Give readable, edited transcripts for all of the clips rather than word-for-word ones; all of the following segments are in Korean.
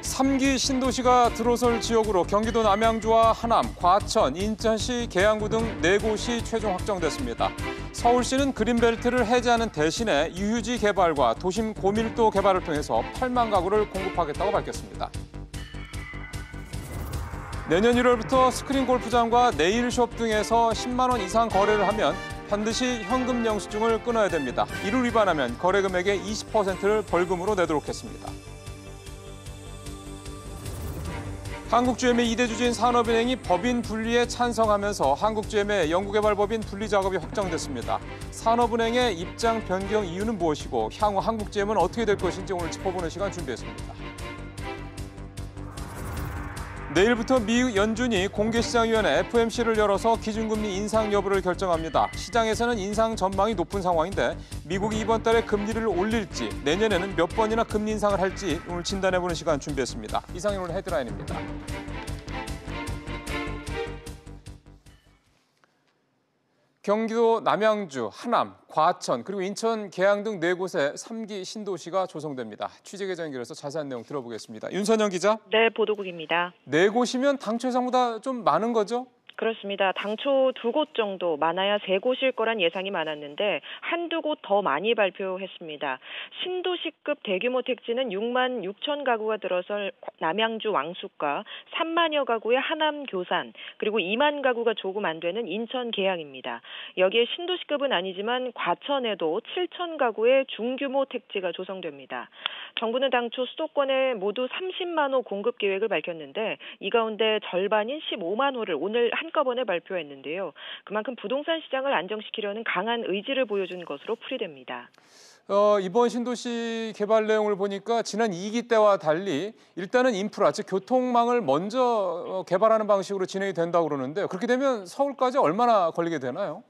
3기 신도시가 들어설 지역으로 경기도 남양주와 하남, 과천, 인천시, 계양구 등 4곳이 최종 확정됐습니다. 서울시는 그린벨트를 해제하는 대신에 유휴지 개발과 도심 고밀도 개발을 통해서 8만 가구를 공급하겠다고 밝혔습니다. 내년 1월부터 스크린 골프장과 네일숍 등에서 10만 원 이상 거래를 하면 반드시 현금 영수증을 끊어야 됩니다. 이를 위반하면 거래 금액의 20%를 벌금으로 내도록 했습니다. 한국GM의 이대주주인 산업은행이 법인 분리에 찬성하면서 한국GM의 연구개발법인 분리 작업이 확정됐습니다. 산업은행의 입장 변경 이유는 무엇이고 향후 한국GM은 어떻게 될 것인지 오늘 짚어보는 시간 준비했습니다. 내일부터 미 연준이 공개시장위원회 FOMC를 열어서 기준금리 인상 여부를 결정합니다. 시장에서는 인상 전망이 높은 상황인데 미국이 이번 달에 금리를 올릴지 내년에는 몇 번이나 금리 인상을 할지 오늘 진단해보는 시간 준비했습니다. 이상이 오늘 헤드라인입니다. 경기도 남양주, 하남, 과천, 그리고 인천, 계양 등 4곳에 3기 신도시가 조성됩니다. 취재계좌 연결해서 자세한 내용 들어보겠습니다. 윤선영 기자. 네, 보도국입니다. 4곳이면 당초 예상보다 좀 많은 거죠? 그렇습니다. 당초 2곳 정도, 많아야 3곳일 거란 예상이 많았는데 한두 곳 더 많이 발표했습니다. 신도시급 대규모 택지는 6만 6천 가구가 들어설 남양주 왕숙과 3만여 가구의 하남 교산, 그리고 2만 가구가 조금 안 되는 인천 계양입니다. 여기에 신도시급은 아니지만 과천에도 7천 가구의 중규모 택지가 조성됩니다. 정부는 당초 수도권에 모두 30만 호 공급 계획을 밝혔는데 이 가운데 절반인 15만 호를 오늘 한꺼번에 발표했는데요. 그만큼 부동산 시장을 안정시키려는 강한 의지를 보여준 것으로 풀이됩니다. 이번 신도시 개발 내용을 보니까 지난 2기 때와 달리 일단은 인프라, 즉 교통망을 먼저 개발하는 방식으로 진행이 된다고 그러는데요. 그렇게 되면 서울까지 얼마나 걸리게 되나요?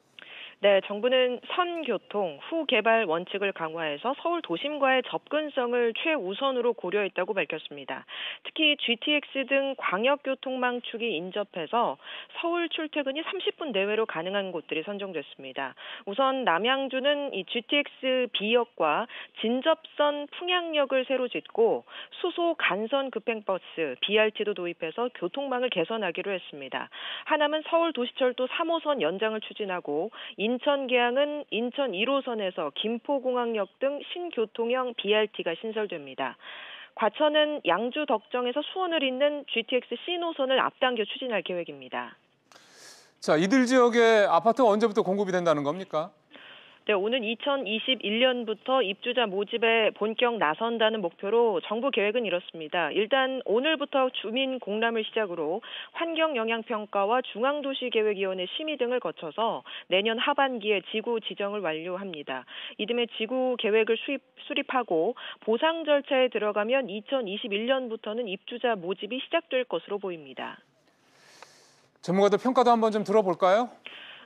네, 정부는 선교통, 후개발 원칙을 강화해서 서울 도심과의 접근성을 최우선으로 고려했다고 밝혔습니다. 특히 GTX 등 광역교통망 축이 인접해서 서울 출퇴근이 30분 내외로 가능한 곳들이 선정됐습니다. 우선 남양주는 이 GTX B역과 진접선 풍양역을 새로 짓고 수소 간선 급행버스 BRT도 도입해서 교통망을 개선하기로 했습니다. 하남은 서울 도시철도 3호선 연장을 추진하고 인천 계양은 인천 1호선에서 김포공항역 등 신교통형 BRT가 신설됩니다. 과천은 양주 덕정에서 수원을 잇는 GTX C 노선을 앞당겨 추진할 계획입니다. 자, 이들 지역에 아파트가 언제부터 공급이 된다는 겁니까? 네, 오는 2021년부터 입주자 모집에 본격 나선다는 목표로 정부 계획은 이렇습니다. 일단 오늘부터 주민 공람을 시작으로 환경영향평가와 중앙도시계획위원회 심의 등을 거쳐서 내년 하반기에 지구 지정을 완료합니다. 이듬해 지구 계획을 수립하고 보상 절차에 들어가면 2021년부터는 입주자 모집이 시작될 것으로 보입니다. 전문가들 평가도 한번 좀 들어볼까요?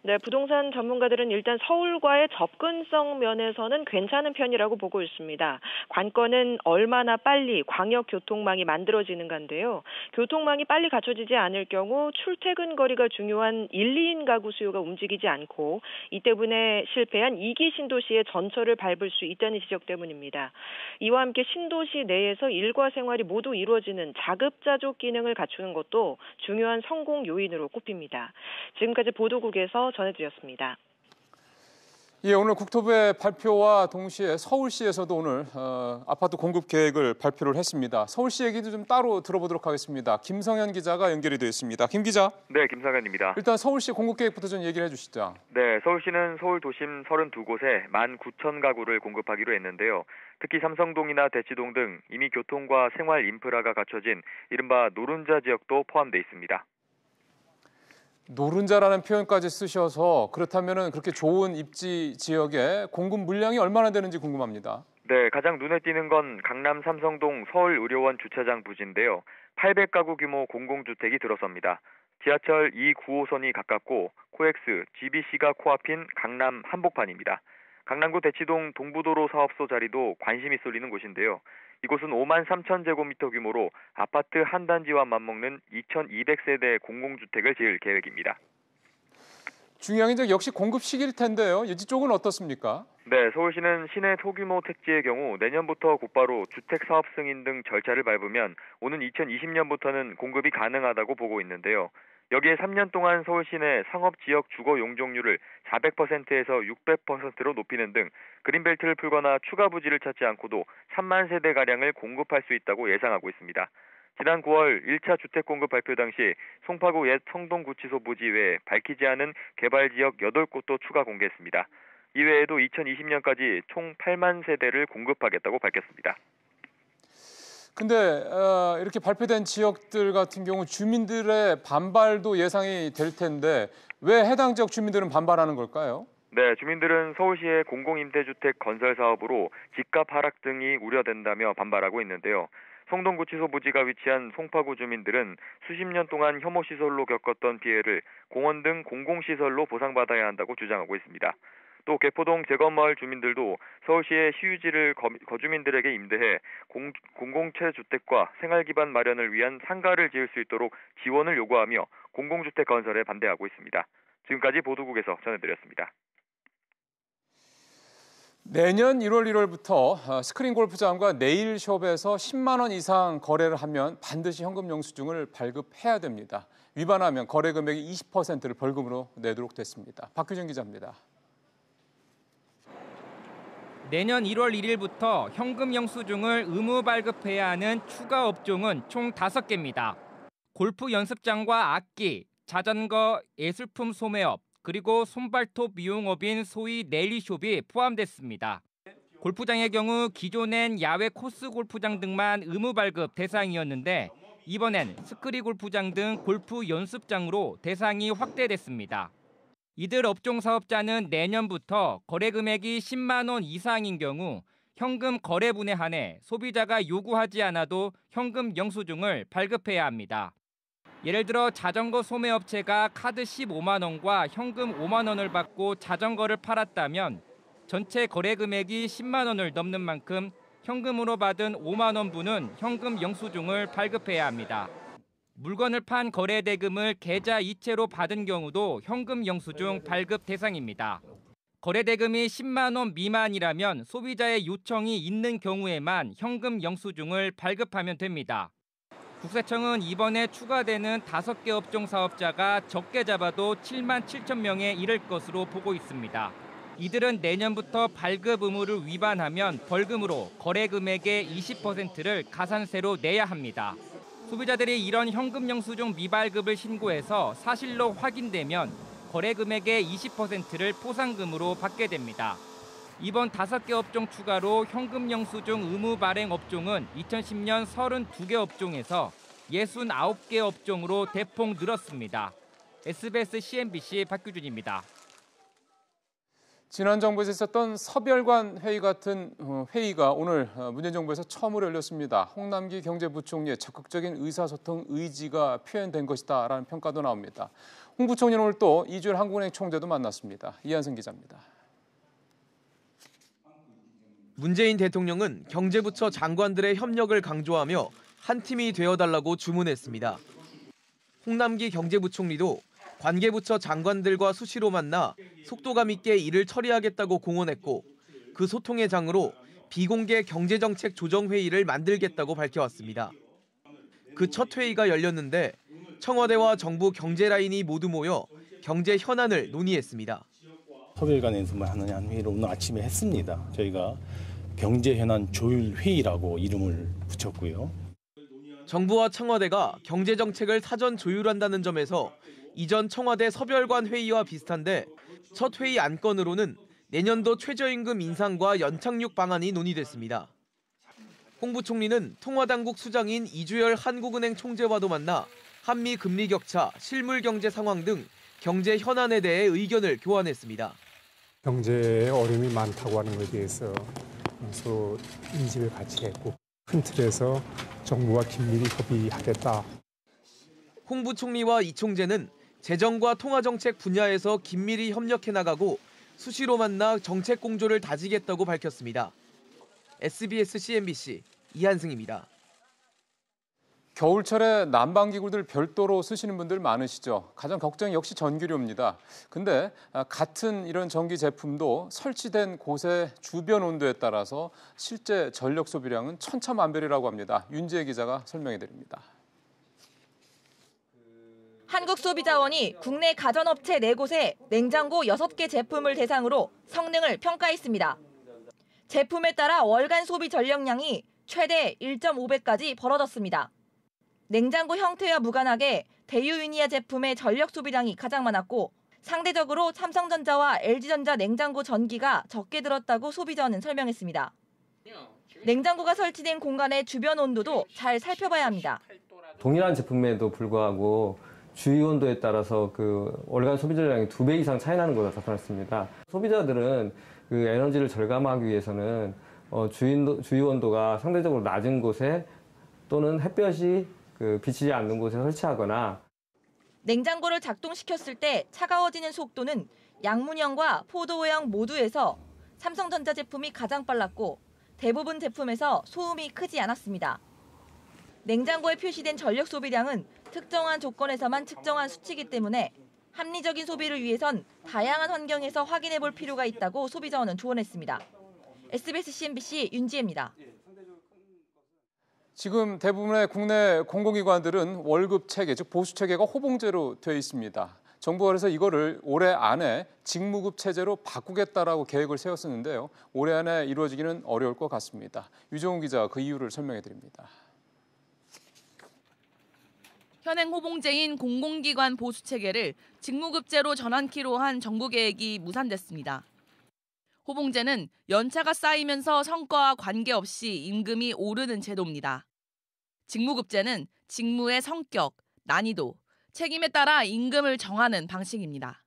네, 부동산 전문가들은 일단 서울과의 접근성 면에서는 괜찮은 편이라고 보고 있습니다. 관건은 얼마나 빨리 광역교통망이 만들어지는가인데요. 교통망이 빨리 갖춰지지 않을 경우 출퇴근 거리가 중요한 1, 2인 가구 수요가 움직이지 않고 이 때문에 실패한 2기 신도시의 전철을 밟을 수 있다는 지적 때문입니다. 이와 함께 신도시 내에서 일과 생활이 모두 이루어지는 자급자족 기능을 갖추는 것도 중요한 성공 요인으로 꼽힙니다. 지금까지 보도국에서 전해드렸습니다. 예, 오늘 국토부의 발표와 동시에 서울시에서도 오늘 아파트 공급 계획을 발표를 했습니다. 서울시 얘기도 좀 따로 들어보도록 하겠습니다. 김성현 기자가 연결이 되어 있습니다. 김 기자. 네, 김성현입니다. 일단 서울시 공급 계획부터 좀 얘기를 해주시죠. 네, 서울시는 서울 도심 32곳에 19,000가구를 공급하기로 했는데요. 특히 삼성동이나 대치동 등 이미 교통과 생활 인프라가 갖춰진 이른바 노른자 지역도 포함되어 있습니다. 노른자라는 표현까지 쓰셔서 그렇다면 그렇게 좋은 입지 지역에 공급 물량이 얼마나 되는지 궁금합니다. 네, 가장 눈에 띄는 건 강남 삼성동 서울의료원 주차장 부지인데요. 800가구 규모 공공주택이 들어섭니다. 지하철 2, 9호선이 가깝고 코엑스, GBC가 코앞인 강남 한복판입니다. 강남구 대치동 동부도로 사업소 자리도 관심이 쏠리는 곳인데요. 이곳은 5만 3천 제곱미터 규모로 아파트 한 단지와 맞먹는 2,200세대 공공주택을 지을 계획입니다. 중요한 게 역시 공급 시기일 텐데요. 이쪽 쪽은 어떻습니까? 네, 서울시는 시내 소규모 택지의 경우 내년부터 곧바로 주택 사업 승인 등 절차를 밟으면 오는 2020년부터는 공급이 가능하다고 보고 있는데요. 여기에 3년 동안 서울 시내 상업지역 주거 용적률을 400%에서 600%로 높이는 등 그린벨트를 풀거나 추가 부지를 찾지 않고도 3만 세대가량을 공급할 수 있다고 예상하고 있습니다. 지난 9월 1차 주택 공급 발표 당시 송파구 옛 성동구치소 부지 외에 밝히지 않은 개발지역 8곳도 추가 공개했습니다. 이외에도 2020년까지 총 8만 세대를 공급하겠다고 밝혔습니다. 근데 이렇게 발표된 지역들 같은 경우 주민들의 반발도 예상이 될 텐데 왜 해당 지역 주민들은 반발하는 걸까요? 네, 주민들은 서울시의 공공임대주택 건설 사업으로 집값 하락 등이 우려된다며 반발하고 있는데요. 성동구치소 부지가 위치한 송파구 주민들은 수십 년 동안 혐오시설로 겪었던 피해를 공원 등 공공시설로 보상받아야 한다고 주장하고 있습니다. 또 개포동 재건마을 주민들도 서울시의 시유지를 거주민들에게 임대해 공공채 주택과 생활기반 마련을 위한 상가를 지을 수 있도록 지원을 요구하며 공공주택 건설에 반대하고 있습니다. 지금까지 보도국에서 전해드렸습니다. 내년 1월 1월부터 스크린 골프장과 네일숍에서 10만 원 이상 거래를 하면 반드시 현금 영수증을 발급해야 됩니다. 위반하면 거래 금액의 20%를 벌금으로 내도록 됐습니다. 박규정 기자입니다. 내년 1월 1일부터 현금 영수증을 의무 발급해야 하는 추가 업종은 총 5개입니다. 골프 연습장과 악기, 자전거, 예술품 소매업, 그리고 손발톱 미용업인 소위 네일숍이 포함됐습니다. 골프장의 경우 기존엔 야외 코스 골프장 등만 의무 발급 대상이었는데 이번엔 스크린 골프장 등 골프 연습장으로 대상이 확대됐습니다. 이들 업종 사업자는 내년부터 거래 금액이 10만 원 이상인 경우 현금 거래분에 한해 소비자가 요구하지 않아도 현금 영수증을 발급해야 합니다. 예를 들어 자전거 소매업체가 카드 15만 원과 현금 5만 원을 받고 자전거를 팔았다면 전체 거래 금액이 10만 원을 넘는 만큼 현금으로 받은 5만 원분은 현금 영수증을 발급해야 합니다. 물건을 판 거래 대금을 계좌 이체로 받은 경우도 현금 영수증 발급 대상입니다. 거래 대금이 10만 원 미만이라면 소비자의 요청이 있는 경우에만 현금 영수증을 발급하면 됩니다. 국세청은 이번에 추가되는 5개 업종 사업자가 적게 잡아도 7만 7천 명에 이를 것으로 보고 있습니다. 이들은 내년부터 발급 의무를 위반하면 벌금으로 거래 금액의 20%를 가산세로 내야 합니다. 소비자들이 이런 현금 영수증 미발급을 신고해서 사실로 확인되면 거래 금액의 20%를 포상금으로 받게 됩니다. 이번 5개 업종 추가로 현금 영수증 의무 발행 업종은 2010년 32개 업종에서 69개 업종으로 대폭 늘었습니다. SBS CNBC 박규준입니다. 지난 정부에서 있었던 서별관 회의 같은 회의가 오늘 문재인 정부에서 처음으로 열렸습니다. 홍남기 경제부총리의 적극적인 의사소통 의지가 표현된 것이다라는 평가도 나옵니다. 홍 부총리는 오늘 또 이주열 한국은행 총재도 만났습니다. 이한승 기자입니다. 문재인 대통령은 경제부처 장관들의 협력을 강조하며 한 팀이 되어달라고 주문했습니다. 홍남기 경제부총리도 관계부처 장관들과 수시로 만나 속도감 있게 일을 처리하겠다고 공언했고 그 소통의 장으로 비공개 경제정책 조정회의를 만들겠다고 밝혀왔습니다. 그 첫 회의가 열렸는데 청와대와 정부 경제라인이 모두 모여 경제 현안을 논의했습니다. 서별관에서만 하는 회의를 오늘 아침에 했습니다. 저희가 경제현안 조율회의라고 이름을 붙였고요. 정부와 청와대가 경제정책을 사전 조율한다는 점에서 이전 청와대 서별관 회의와 비슷한데 첫 회의 안건으로는 내년도 최저임금 인상과 연착륙 방안이 논의됐습니다. 홍 부총리는 통화당국 수장인 이주열 한국은행 총재와도 만나 한미 금리 격차, 실물 경제 상황 등 경제 현안에 대해 의견을 교환했습니다. 경제에 어려움이 많다고 하는 것에 대해서 서로 인식을 같이 했고 큰 틀에서 정부와 긴밀히 협의하겠다. 홍 부총리와 이 총재는 재정과 통화정책 분야에서 긴밀히 협력해 나가고 수시로 만나 정책 공조를 다지겠다고 밝혔습니다. SBS CNBC 이한승입니다. 겨울철에 난방기구들 별도로 쓰시는 분들 많으시죠. 가장 걱정이 역시 전기료입니다. 근데 같은 이런 전기 제품도 설치된 곳의 주변 온도에 따라서 실제 전력 소비량은 천차만별이라고 합니다. 윤지혜 기자가 설명해 드립니다. 한국소비자원이 국내 가전업체 4곳에 냉장고 6개 제품을 대상으로 성능을 평가했습니다. 제품에 따라 월간 소비 전력량이 최대 1.5배까지 벌어졌습니다. 냉장고 형태와 무관하게 대유위니아 제품의 전력 소비량이 가장 많았고 상대적으로 삼성전자와 LG전자 냉장고 전기가 적게 들었다고 소비자원은 설명했습니다. 냉장고가 설치된 공간의 주변 온도도 잘 살펴봐야 합니다. 동일한 제품에도 불구하고 주위 온도에 따라서 월간 소비 전량이 2배 이상 차이 나는 것으로 나타났습니다. 소비자들은 에너지를 절감하기 위해서는 주위 온도가 상대적으로 낮은 곳에 또는 햇볕이 비치지 않는 곳에 설치하거나 냉장고를 작동시켰을 때 차가워지는 속도는 양문형과 포도형 모두에서 삼성전자 제품이 가장 빨랐고 대부분 제품에서 소음이 크지 않았습니다. 냉장고에 표시된 전력 소비량은 특정한 조건에서만 측정한 수치이기 때문에 합리적인 소비를 위해선 다양한 환경에서 확인해 볼 필요가 있다고 소비자원은 조언했습니다. SBS CNBC 윤지혜입니다. 지금 대부분의 국내 공공기관들은 월급 체계, 즉 보수 체계가 호봉제로 되어 있습니다. 정부가 그래서 이거를 올해 안에 직무급 체제로 바꾸겠다라고 계획을 세웠었는데요. 올해 안에 이루어지기는 어려울 것 같습니다. 유정훈 기자가 그 이유를 설명해 드립니다. 현행 호봉제인 공공기관 보수 체계를 직무급제로 전환키로 한 정부 계획이 무산됐습니다. 호봉제는 연차가 쌓이면서 성과와 관계없이 임금이 오르는 제도입니다. 직무급제는 직무의 성격, 난이도, 책임에 따라 임금을 정하는 방식입니다.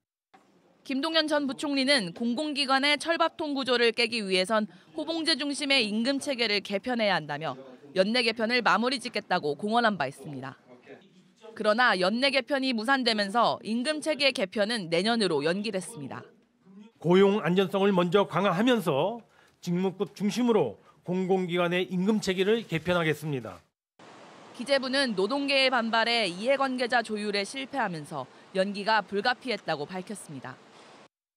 김동연 전 부총리는 공공기관의 철밥통 구조를 깨기 위해선 호봉제 중심의 임금 체계를 개편해야 한다며 연내 개편을 마무리 짓겠다고 공언한 바 있습니다. 그러나 연내 개편이 무산되면서 임금 체계 개편은 내년으로 연기됐습니다. 고용 안전성을 먼저 강화하면서 직무급 중심으로 공공기관의 임금 체계를 개편하겠습니다. 기재부는 노동계의 반발에 이해관계자 조율에 실패하면서 연기가 불가피했다고 밝혔습니다.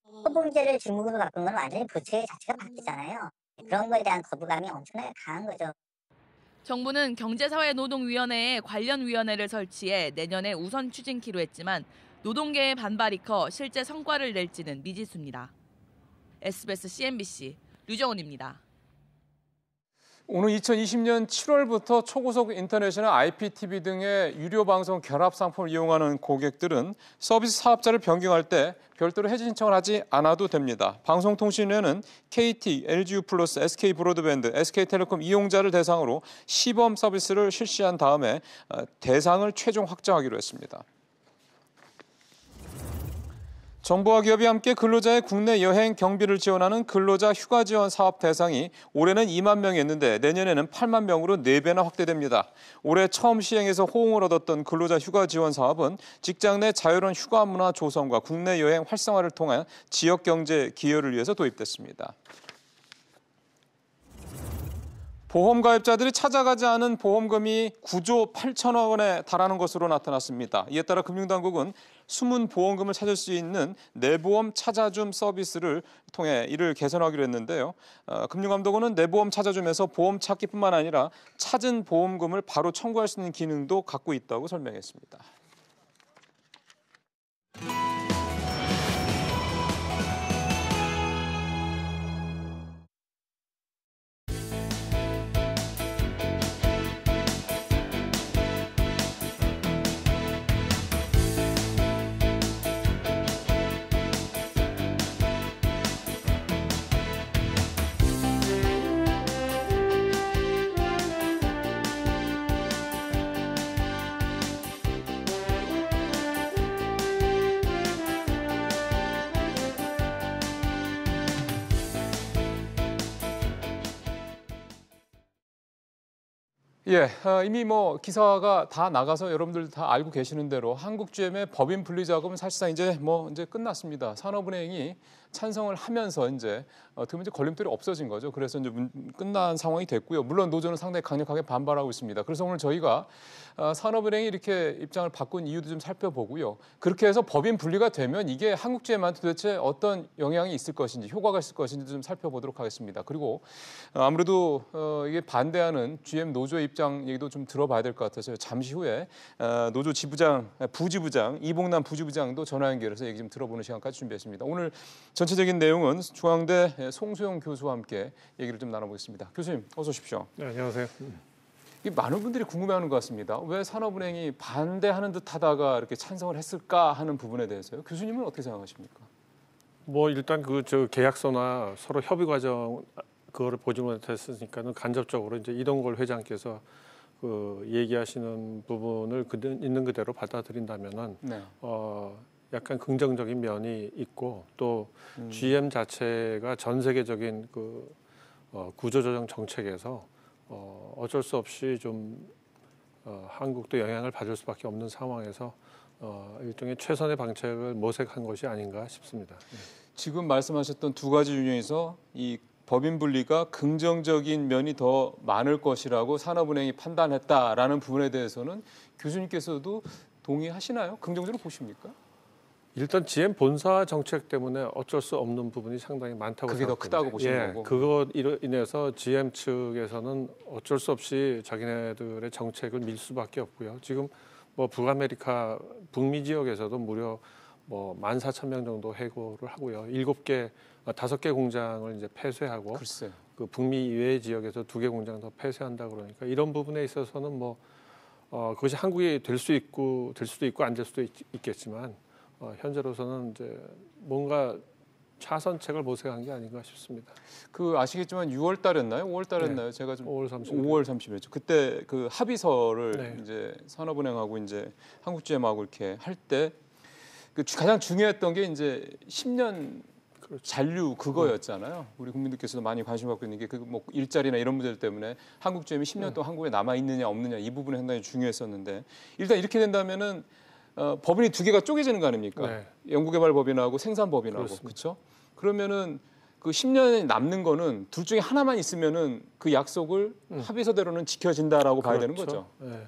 호봉제를 직무급으로 바꾼 건 완전히 부채 자체가 바뀌잖아요. 그런 거에 대한 거부감이 엄청나게 강한 거죠. 정부는 경제사회노동위원회에 관련 위원회를 설치해 내년에 우선 추진키로 했지만 노동계의 반발이 커 실제 성과를 낼지는 미지수입니다. SBS CNBC 류정훈입니다. 오늘 2020년 7월부터 초고속 인터넷이나 IPTV 등의 유료 방송 결합 상품을 이용하는 고객들은 서비스 사업자를 변경할 때 별도로 해지 신청을 하지 않아도 됩니다. 방송통신위원회는 KT, LGU+, SK브로드밴드, SK텔레콤 이용자를 대상으로 시범 서비스를 실시한 다음에 대상을 최종 확정하기로 했습니다. 정부와 기업이 함께 근로자의 국내 여행 경비를 지원하는 근로자 휴가 지원 사업 대상이 올해는 2만 명이었는데 내년에는 8만 명으로 4배나 확대됩니다. 올해 처음 시행해서 호응을 얻었던 근로자 휴가 지원 사업은 직장 내 자유로운 휴가 문화 조성과 국내 여행 활성화를 통한 지역 경제 기여를 위해서 도입됐습니다. 보험 가입자들이 찾아가지 않은 보험금이 9조 8천억 원에 달하는 것으로 나타났습니다. 이에 따라 금융당국은 숨은 보험금을 찾을 수 있는 내보험 찾아줌 서비스를 통해 이를 개선하기로 했는데요. 금융감독원은 내보험 찾아줌에서 보험 찾기뿐만 아니라 찾은 보험금을 바로 청구할 수 있는 기능도 갖고 있다고 설명했습니다. 이미 기사가 다 나가서 여러분들 다 알고 계시는 대로 한국GM의 법인 분리 작업은 사실상 이제 끝났습니다. 산업은행이 찬성을 하면서 이제 어떻게 보면 이제 걸림돌이 없어진 거죠. 그래서 이제 끝난 상황이 됐고요. 물론 노조는 상당히 강력하게 반발하고 있습니다. 그래서 오늘 저희가 산업은행이 이렇게 입장을 바꾼 이유도 좀 살펴보고요. 그렇게 해서 법인 분리가 되면 이게 한국GM한테 도대체 어떤 영향이 있을 것인지, 효과가 있을 것인지 좀 살펴보도록 하겠습니다. 그리고 아무래도 이게 반대하는 GM 노조의 입장 얘기도 좀 들어봐야 될 것 같아서요. 잠시 후에 노조 부지부장 이봉남 부지부장도 전화 연결해서 얘기 좀 들어보는 시간까지 준비했습니다. 오늘 전체적인 내용은 중앙대 송수영 교수와 함께 얘기를 좀 나눠보겠습니다. 교수님, 어서 오십시오. 네, 안녕하세요. 많은 분들이 궁금해하는 것 같습니다. 왜 산업은행이 반대하는 듯하다가 이렇게 찬성을 했을까 하는 부분에 대해서요. 교수님은 어떻게 생각하십니까? 뭐 일단 저 계약서나 서로 협의 과정 그거를 보지 못했으니까는 간접적으로 이제 이동걸 회장께서 그 얘기하시는 부분을 있는 그대로 받아들인다면은 네. 약간 긍정적인 면이 있고 또 GM 자체가 전 세계적인 그 구조조정 정책에서 어쩔 수 없이 좀 한국도 영향을 받을 수밖에 없는 상황에서 일종의 최선의 방책을 모색한 것이 아닌가 싶습니다. 지금 말씀하셨던 두 가지 중에서 이 법인 분리가 긍정적인 면이 더 많을 것이라고 산업은행이 판단했다라는 부분에 대해서는 교수님께서도 동의하시나요? 긍정적으로 보십니까? 일단 GM 본사 정책 때문에 어쩔 수 없는 부분이 상당히 많다고 그게 더 크다고 보시는 거고. 그거 인해서 GM 측에서는 어쩔 수 없이 자기네들의 정책을 밀 수밖에 없고요. 지금 뭐 북아메리카 북미 지역에서도 무려 뭐 14,000명 정도 해고를 하고요. 5개 공장을 이제 폐쇄하고 글쎄. 그 북미 이외의 지역에서 2개 공장 더 폐쇄한다 그러니까 이런 부분에 있어서는 뭐 그것이 한국이 될 수도 있고 안 될 수도 있겠지만 현재로서는 이제 뭔가 차선책을 모색한 게 아닌가 싶습니다. 그 아시겠지만 6월 달이었나요? 5월 달이었나요? 네. 제가 좀 5월 30일. 5월 30일이었죠. 그때 그 합의서를 네. 이제 산업은행하고 이제 한국GM하고 이렇게 할 때 그 가장 중요했던 게 이제 10년 그렇죠. 잔류 그거였잖아요. 우리 국민들께서도 많이 관심 갖고 있는 게 그 뭐 일자리나 이런 문제들 때문에 한국GM이 10년 동안 한국에 남아 있느냐 없느냐 이 부분이 상당히 중요했었는데 일단 이렇게 된다면은 법인이 두 개가 쪼개지는 거 아닙니까? 네. 연구개발법인하고 생산법인하고 그렇죠? 그러면은 그 10년이 남는 거는 둘 중에 하나만 있으면은 그 약속을 합의서대로는 지켜진다라고 봐야 되는 거죠. 네.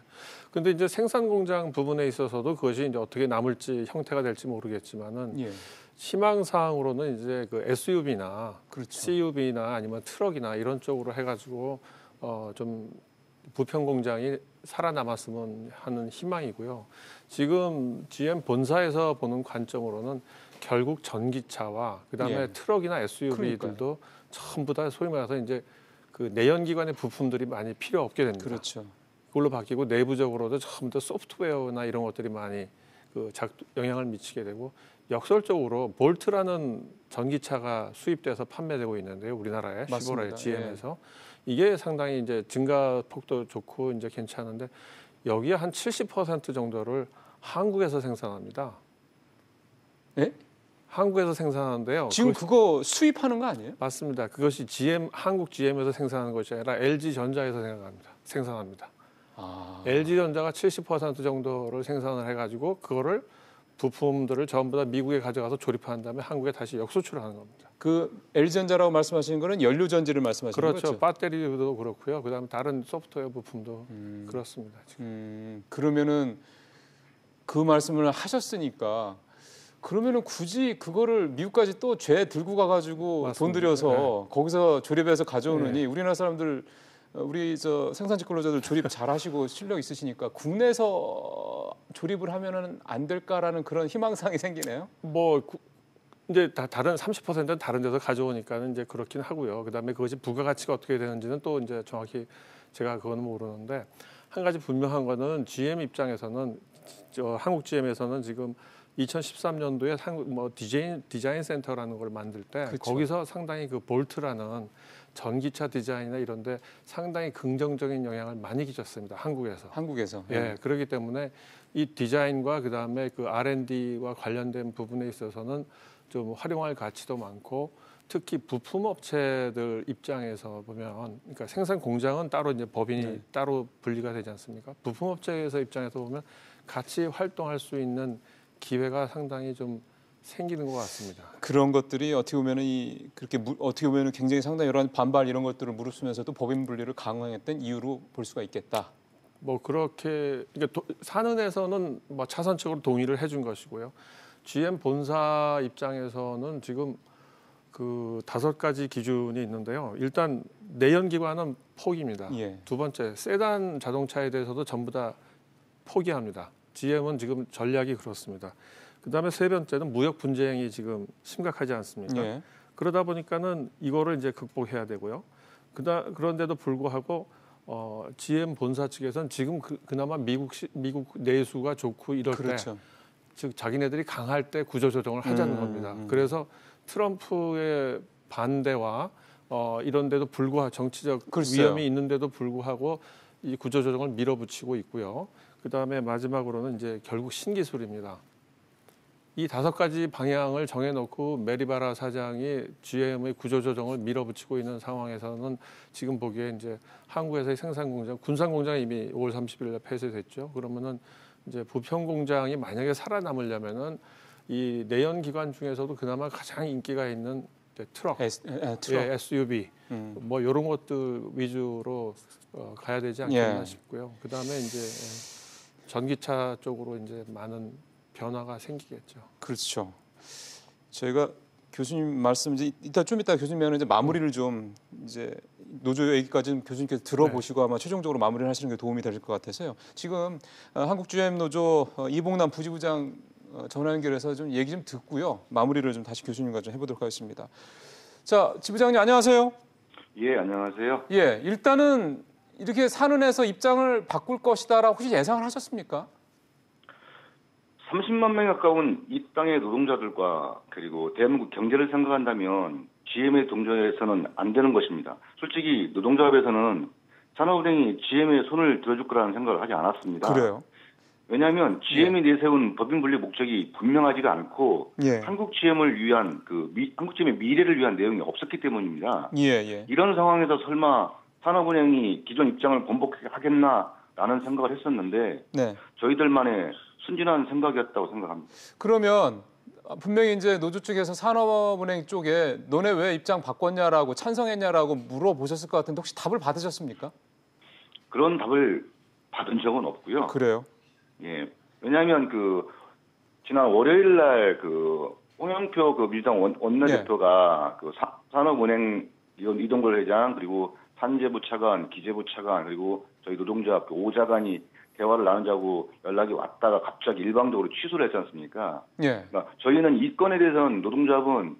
근데 이제 생산 공장 부분에 있어서도 그것이 이제 어떻게 남을지 형태가 될지 모르겠지만은 예. 희망사항으로는 이제 그 SUV나 그렇죠. CUV나 아니면 트럭이나 이런 쪽으로 해가지고 좀 부편 공장이 살아남았으면 하는 희망이고요. 지금 GM 본사에서 보는 관점으로는 결국 전기차와 그다음에 예. 트럭이나 SUV들도 전부 다 소위 말해서 이제 그 내연기관의 부품들이 많이 필요 없게 됩니다. 그렇죠. 그걸로 바뀌고 내부적으로도 전부 다 소프트웨어나 이런 것들이 많이 그 영향을 미치게 되고 역설적으로 볼트라는 전기차가 수입돼서 판매되고 있는데요. 우리나라에 맞습니다. 15회 GM에서 이게 상당히 이제 증가폭도 좋고 이제 괜찮은데 여기에 한 70% 정도를 한국에서 생산합니다. 예? 한국에서 생산하는데요. 지금 그거 수입하는 거 아니에요? 맞습니다. 그것이 한국 GM에서 생산하는 것이 아니라 LG전자에서 생산합니다. LG전자가 70% 정도를 생산을 해가지고 그거를 부품들을 전부 다 미국에 가져가서 조립한 다음에 한국에 다시 역수출하는 겁니다. 그 LG전자라고 말씀하시는 거는 연료 전지를 말씀하시는 거죠? 그렇죠. 배터리도 그렇고요. 그다음에 다른 소프트웨어 부품도 그렇습니다. 그러면은 그 말씀을 하셨으니까 그러면은 굳이 그거를 미국까지 또 죄 들고 가가지고 돈 들여서 거기서 조립해서 가져오느니 우리나라 사람들 우리 생산직 근로자들 조립 잘하시고 실력 있으시니까 국내에서 조립을 하면은 안 될까라는 그런 희망사항이 생기네요. 뭐 이제 다른 30%는 다른 데서 가져오니까는 이제 그렇긴 하고요. 그다음에 그것이 부가가치가 어떻게 되는지는 또 이제 정확히 제가 그거는 모르는데 한 가지 분명한 거는 GM 입장에서는 한국 GM에서는 지금 2013년도에 한국 디자인 센터라는 걸 만들 때 그쵸. 거기서 상당히 그 볼트라는 전기차 디자인이나 이런데 상당히 긍정적인 영향을 많이 끼쳤습니다. 한국에서. 예, 그렇기 때문에 이 디자인과 그다음에 그 R&D와 관련된 부분에 있어서는 좀 활용할 가치도 많고 특히 부품 업체들 입장에서 보면 그러니까 생산 공장은 따로 이제 법인이 따로 분리가 되지 않습니까? 부품 업체에서 입장에서 보면 같이 활동할 수 있는 기회가 상당히 좀 생기는 것 같습니다. 그런 것들이 어떻게 보면은 어떻게 보면은 굉장히 상당히 여러 반발 이런 것들을 무릅쓰면서도 법인 분리를 강화했던 이유로 볼 수가 있겠다. 뭐 그렇게 그러니까 산은에서는 뭐 차선책으로 동의를 해준 것이고요. GM 본사 입장에서는 지금 그 5가지 기준이 있는데요. 일단 내연기관은 포기입니다. 예. 두 번째, 세단 자동차에 대해서도 전부 다 포기합니다. GM은 지금 전략이 그렇습니다. 그다음에 세 번째는 무역 분쟁이 지금 심각하지 않습니까? 예. 그러다 보니까는 이거를 이제 극복해야 되고요. 그런데도 불구하고 GM 본사 측에서는 지금 그나마 미국 내수가 좋고 이럴 그렇죠. 때, 즉 자기네들이 강할 때 구조조정을 하자는 겁니다. 그래서 트럼프의 반대와 이런데도 불구하고 정치적 글쎄요. 위험이 있는데도 불구하고 이 구조조정을 밀어붙이고 있고요. 그다음에 마지막으로는 이제 결국 신기술입니다. 이 5가지 방향을 정해놓고 메리바라 사장이 GM의 구조조정을 밀어붙이고 있는 상황에서는 지금 보기에 이제 한국에서의 생산공장, 군산공장이 이미 5월 30일에 폐쇄됐죠. 그러면은 이제 부평공장이 만약에 살아남으려면은 이 내연기관 중에서도 그나마 가장 인기가 있는 트럭, SUV, 뭐 이런 것들 위주로 가야 되지 않겠나 싶고요. 그다음에 이제 전기차 쪽으로 이제 많은 변화가 생기겠죠. 그렇죠. 저희가 교수님 말씀 이제 좀 이따 교수님은 이제 마무리를 좀 이제 노조 얘기까지는 교수님께서 들어보시고 아마 최종적으로 마무리를 하시는 게 도움이 될 것 같아서요. 지금 한국 GM 노조 이봉남 부지부장 전화 연결해서 좀 얘기 좀 듣고요. 마무리를 좀 다시 교수님과 좀 해보도록 하겠습니다. 자, 지부장님 안녕하세요. 예, 안녕하세요. 예, 일단은 이렇게 산은에서 입장을 바꿀 것이다라고 혹시 예상을 하셨습니까? 30만 명 가까운 이 땅의 노동자들과 그리고 대한민국 경제를 생각한다면 GM의 동조해서는 안 되는 것입니다. 솔직히 노동조합에서는 산업은행이 GM에 손을 들어줄 거라는 생각을 하지 않았습니다. 그래요? 왜냐하면 GM이 내세운 법인 분리 목적이 분명하지가 않고 예. 한국 GM을 위한 한국 GM의 미래를 위한 내용이 없었기 때문입니다. 예. 이런 상황에서 설마 산업은행이 기존 입장을 번복하겠나라는 생각을 했었는데 네. 저희들만의 순진한 생각이었다고 생각합니다. 그러면 분명히 이제 노조 쪽에서 산업은행 쪽에 너네 왜 입장 바꿨냐라고 찬성했냐라고 물어보셨을 것 같은데 혹시 답을 받으셨습니까? 그런 답을 받은 적은 없고요. 그래요? 예. 왜냐하면 지난 월요일 날 홍영표 민주당 원내대표가 산업은행 이동걸 회장 그리고 산재부 차관, 기재부 차관 그리고 저희 노동조합 오자관이 대화를 나누자고 연락이 왔다가 갑자기 일방적으로 취소를 했지 않습니까? 예. 그러니까 저희는 이 건에 대해서는 노동조합은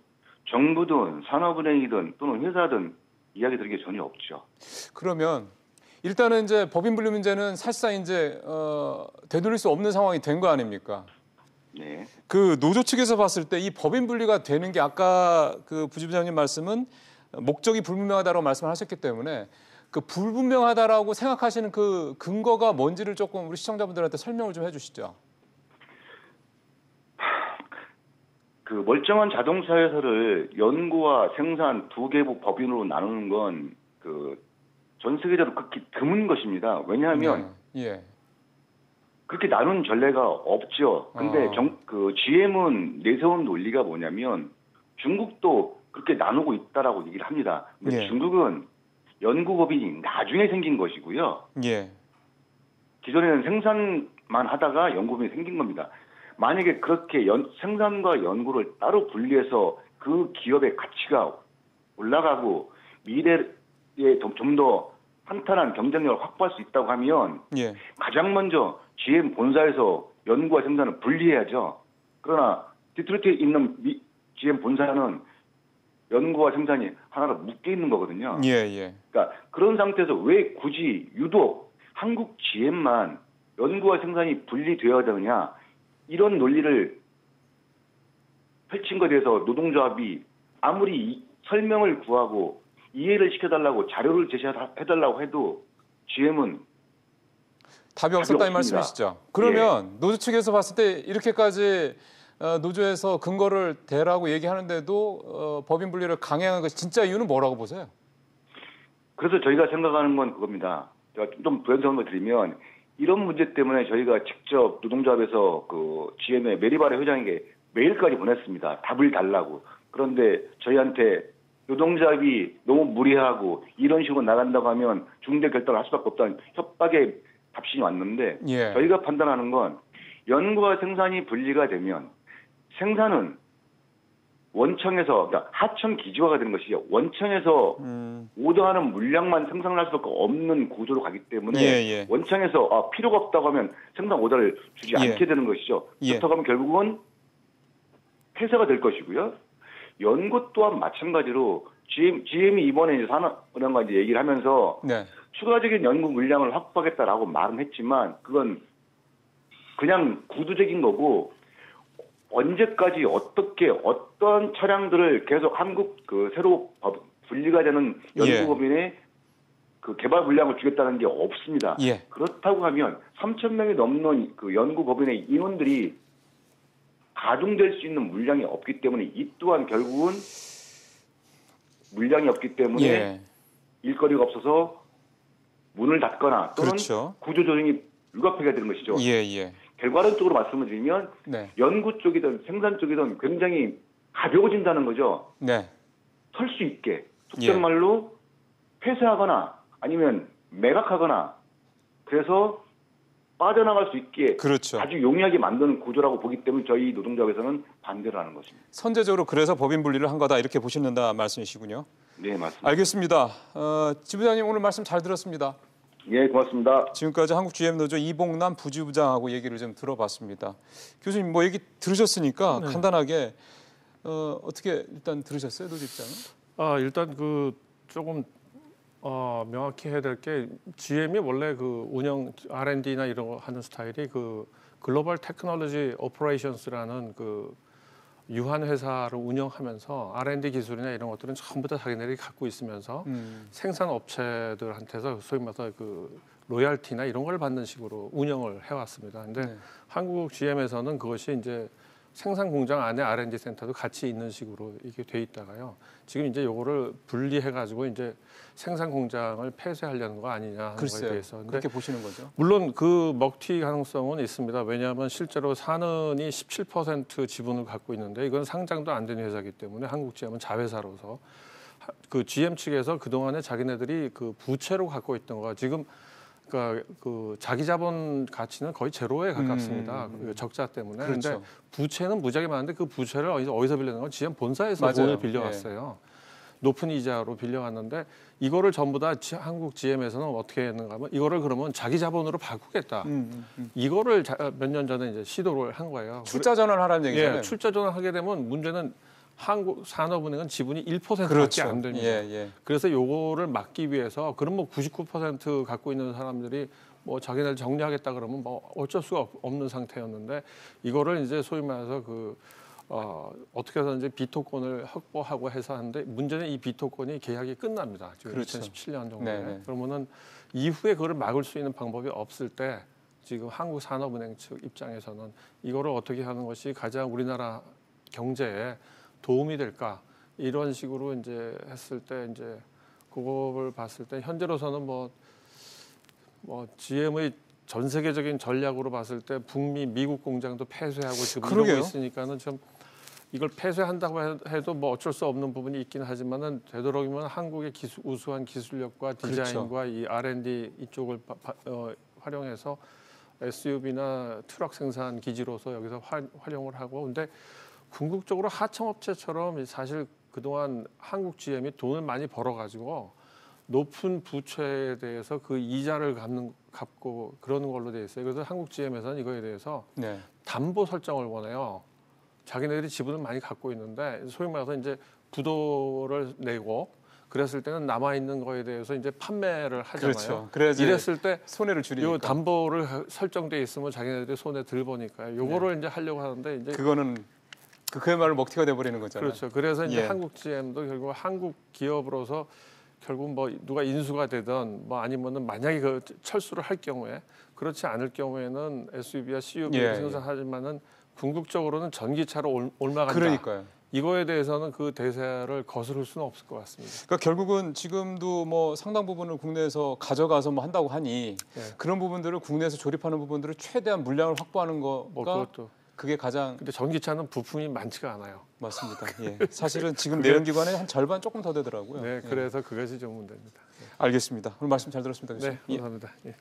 정부든 산업은행이든 또는 회사든 이야기 드린 게 전혀 없죠. 그러면 일단은 이제 법인 분리 문제는 사실상 이제 되돌릴 수 없는 상황이 된 거 아닙니까? 네. 그 노조 측에서 봤을 때 이 법인 분리가 되는 게 아까 그 부지부장님 말씀은 목적이 불분명하다고 말씀을 하셨기 때문에 그 불분명하다라고 생각하시는 그 근거가 뭔지를 조금 우리 시청자분들한테 설명을 좀 해주시죠. 그 멀쩡한 자동차 회사를 연구와 생산 두 개국 법인으로 나누는 건 전 세계적으로 극히 드문 것입니다. 왜냐하면 그렇게 나눈 전례가 없죠. 근데 GM은 내세운 논리가 뭐냐면 중국도 그렇게 나누고 있다라고 얘기를 합니다. 근데 중국은 연구법인이 나중에 생긴 것이고요. 예. 기존에는 생산만 하다가 연구법인이 생긴 겁니다. 만약에 그렇게 생산과 연구를 따로 분리해서 그 기업의 가치가 올라가고 미래에 좀 더 탄탄한 경쟁력을 확보할 수 있다고 하면 가장 먼저 GM 본사에서 연구와 생산을 분리해야죠. 그러나 디트로이트에 있는 GM 본사는 연구와 생산이 하나로 묶여 있는 거거든요. 그러니까 그런 상태에서 왜 굳이 유독 한국 GM만 연구와 생산이 분리되어야 되느냐 이런 논리를 펼친 것에 대해서 노동조합이 아무리 설명을 구하고 이해를 시켜달라고 자료를 제시해달라고 해도 GM은 답이 없었다는 말씀이시죠? 그러면 노조 측에서 봤을 때 이렇게까지 노조에서 근거를 대라고 얘기하는데도 법인 분리를 강행한 것이 진짜 이유는 뭐라고 보세요? 그래서 저희가 생각하는 건 그겁니다. 제가 좀 부연성을 드리면 이런 문제 때문에 저희가 직접 노동조합에서 GM의 메리바라 회장에게 메일까지 보냈습니다. 답을 달라고. 그런데 저희한테 노동조합이 너무 무리하고 이런 식으로 나간다고 하면 중대 결단을 할 수밖에 없다는 협박의 답신이 왔는데 예. 저희가 판단하는 건 연구와 생산이 분리가 되면 생산은 원청에서 그러니까 하청 기지화가 되는 것이죠. 원청에서 오더하는 물량만 생산을 할 수밖에 없는 구조로 가기 때문에 원청에서 필요가 없다고 하면 생산 오더를 주지 않게 되는 것이죠. 그렇다고 하면 결국은 폐쇄가 될 것이고요. 연구 또한 마찬가지로 GM이 이번에 이제 산업은행과 이제 얘기를 하면서 추가적인 연구 물량을 확보하겠다라고 말은 했지만 그건 그냥 구두적인 거고 언제까지 어떻게 어떤 차량들을 계속 한국 그 새로 분리가 되는 연구법인에 그 개발 물량을 주겠다는 게 없습니다. 그렇다고 하면 3,000명이 넘는 그 연구법인의 인원들이 가동될 수 있는 물량이 없기 때문에 이 또한 결국은 물량이 없기 때문에 일거리가 없어서 문을 닫거나 또는 구조조정이 불가피하게 되는 것이죠. 결과론적으로 말씀을 드리면 연구 쪽이든 생산 쪽이든 굉장히 가벼워진다는 거죠. 설 수 있게 속된 말로 폐쇄하거나 아니면 매각하거나 그래서 빠져나갈 수 있게 아주 용이하게 만드는 구조라고 보기 때문에 저희 노동조합에서는 반대를 하는 것입니다. 선제적으로 그래서 법인 분리를 한 거다 이렇게 보시는다 말씀이시군요. 네, 맞습니다. 알겠습니다. 지부장님 오늘 말씀 잘 들었습니다. 예, 고맙습니다. 지금까지 한국GM노조 이봉남 부지부장하고 얘기를 좀 들어봤습니다. 교수님 뭐 얘기 들으셨으니까 간단하게 어떻게 일단 들으셨어요, 노조입장은? 일단 그 조금 명확히 해야 될 게 GM이 원래 그 운영 R&D나 이런 거 하는 스타일이 그 글로벌 테크놀로지 오퍼레이션스라는 그 유한 회사를 운영하면서 R&D 기술이나 이런 것들은 전부 다 자기네들이 갖고 있으면서 생산 업체들한테서 소위 말해서 그 로열티나 이런 걸 받는 식으로 운영을 해왔습니다. 근데 한국 GM에서는 그것이 이제 생산 공장 안에 R&D 센터도 같이 있는 식으로 이게 돼 있다가요. 지금 이제 요거를 분리해가지고 이제 생산 공장을 폐쇄하려는 거 아니냐 하는 거에 대해서. 그렇게 보시는 거죠? 물론 그 먹튀 가능성은 있습니다. 왜냐하면 실제로 산은이 17% 지분을 갖고 있는데 이건 상장도 안 된 회사이기 때문에 한국 GM은 자회사로서 그 GM 측에서 그동안에 자기네들이 그 부채로 갖고 있던 거가 지금 그러니까 그 자기 자본 가치는 거의 제로에 가깝습니다. 그 적자 때문에. 그런데 부채는 무지하게 많은데 그 부채를 어디서 빌려는 건 GM 본사에서 돈을 빌려왔어요. 높은 이자로 빌려왔는데 이거를 전부 다 한국 GM에서는 어떻게 했는가 하면 이거를 그러면 자기 자본으로 바꾸겠다. 이거를 몇 년 전에 이제 시도를 한 거예요. 출자 전환하라는 얘기잖아요. 출자 전환하게 되면 문제는 한국 산업은행은 지분이 1%밖에 안 됩니다. 그래서 요거를 막기 위해서 그럼 뭐 99% 갖고 있는 사람들이 뭐 자기네들 정리하겠다 그러면 뭐 어쩔 수가 없는 상태였는데 이거를 이제 소위 말해서 그 어떻게 해서든지 비토권을 확보하고 해서 하는데 문제는 이 비토권이 계약이 끝납니다. 지금 2017년 정도에. 그러면은 이후에 그거를 막을 수 있는 방법이 없을 때 지금 한국산업은행 측 입장에서는 이거를 어떻게 하는 것이 가장 우리나라 경제에 도움이 될까 이런 식으로 이제 했을 때 이제 그거를 봤을 때 현재로서는 뭐 GM의 전 세계적인 전략으로 봤을 때 북미 미국 공장도 폐쇄하고 지금 이러고 있으니까는 좀 이걸 폐쇄한다고 해도 뭐 어쩔 수 없는 부분이 있긴 하지만은 되도록이면 한국의 우수한 기술력과 디자인과 이 R&D 이쪽을 활용해서 SUV나 트럭 생산 기지로서 여기서 활용을 하고 근데 궁극적으로 하청업체처럼 사실 그동안 한국 GM이 돈을 많이 벌어가지고 높은 부채에 대해서 그 이자를 갚고 그러는 걸로 돼 있어요. 그래서 한국 GM에서는 이거에 대해서 담보 설정을 원해요. 자기네들이 지분을 많이 갖고 있는데 소위 말해서 이제 부도를 내고 그랬을 때는 남아 있는 거에 대해서 이제 판매를 하잖아요. 이랬을 때 손해를 줄이니까. 요 담보를 설정돼 있으면 자기네들이 손에 들 보니까요. 요거를 이제 하려고 하는데 이제 그거는 그야말로 먹튀가 돼버리는 거잖아요. 그렇죠. 그래서 이제 한국 GM도 결국 한국 기업으로서 결국 뭐 누가 인수가 되든 뭐 아니면은 만약에 그 철수를 할 경우에 그렇지 않을 경우에는 SUV와 CUV를 생산하지만은 궁극적으로는 전기차로 옮아간다. 그러니까요. 이거에 대해서는 그 대세를 거스를 수는 없을 것 같습니다. 그러니까 결국은 지금도 뭐 상당 부분을 국내에서 가져가서 뭐 한다고 하니 그런 부분들을 국내에서 조립하는 부분들을 최대한 물량을 확보하는 거가 그게 가장. 근데 전기차는 부품이 많지가 않아요. 맞습니다. 예. 사실은 지금 내연기관의 한 절반 조금 더 되더라고요. 네, 그래서 그것이 좀 문제입니다. 알겠습니다. 오늘 말씀 잘 들었습니다. 네, 감사합니다. 예.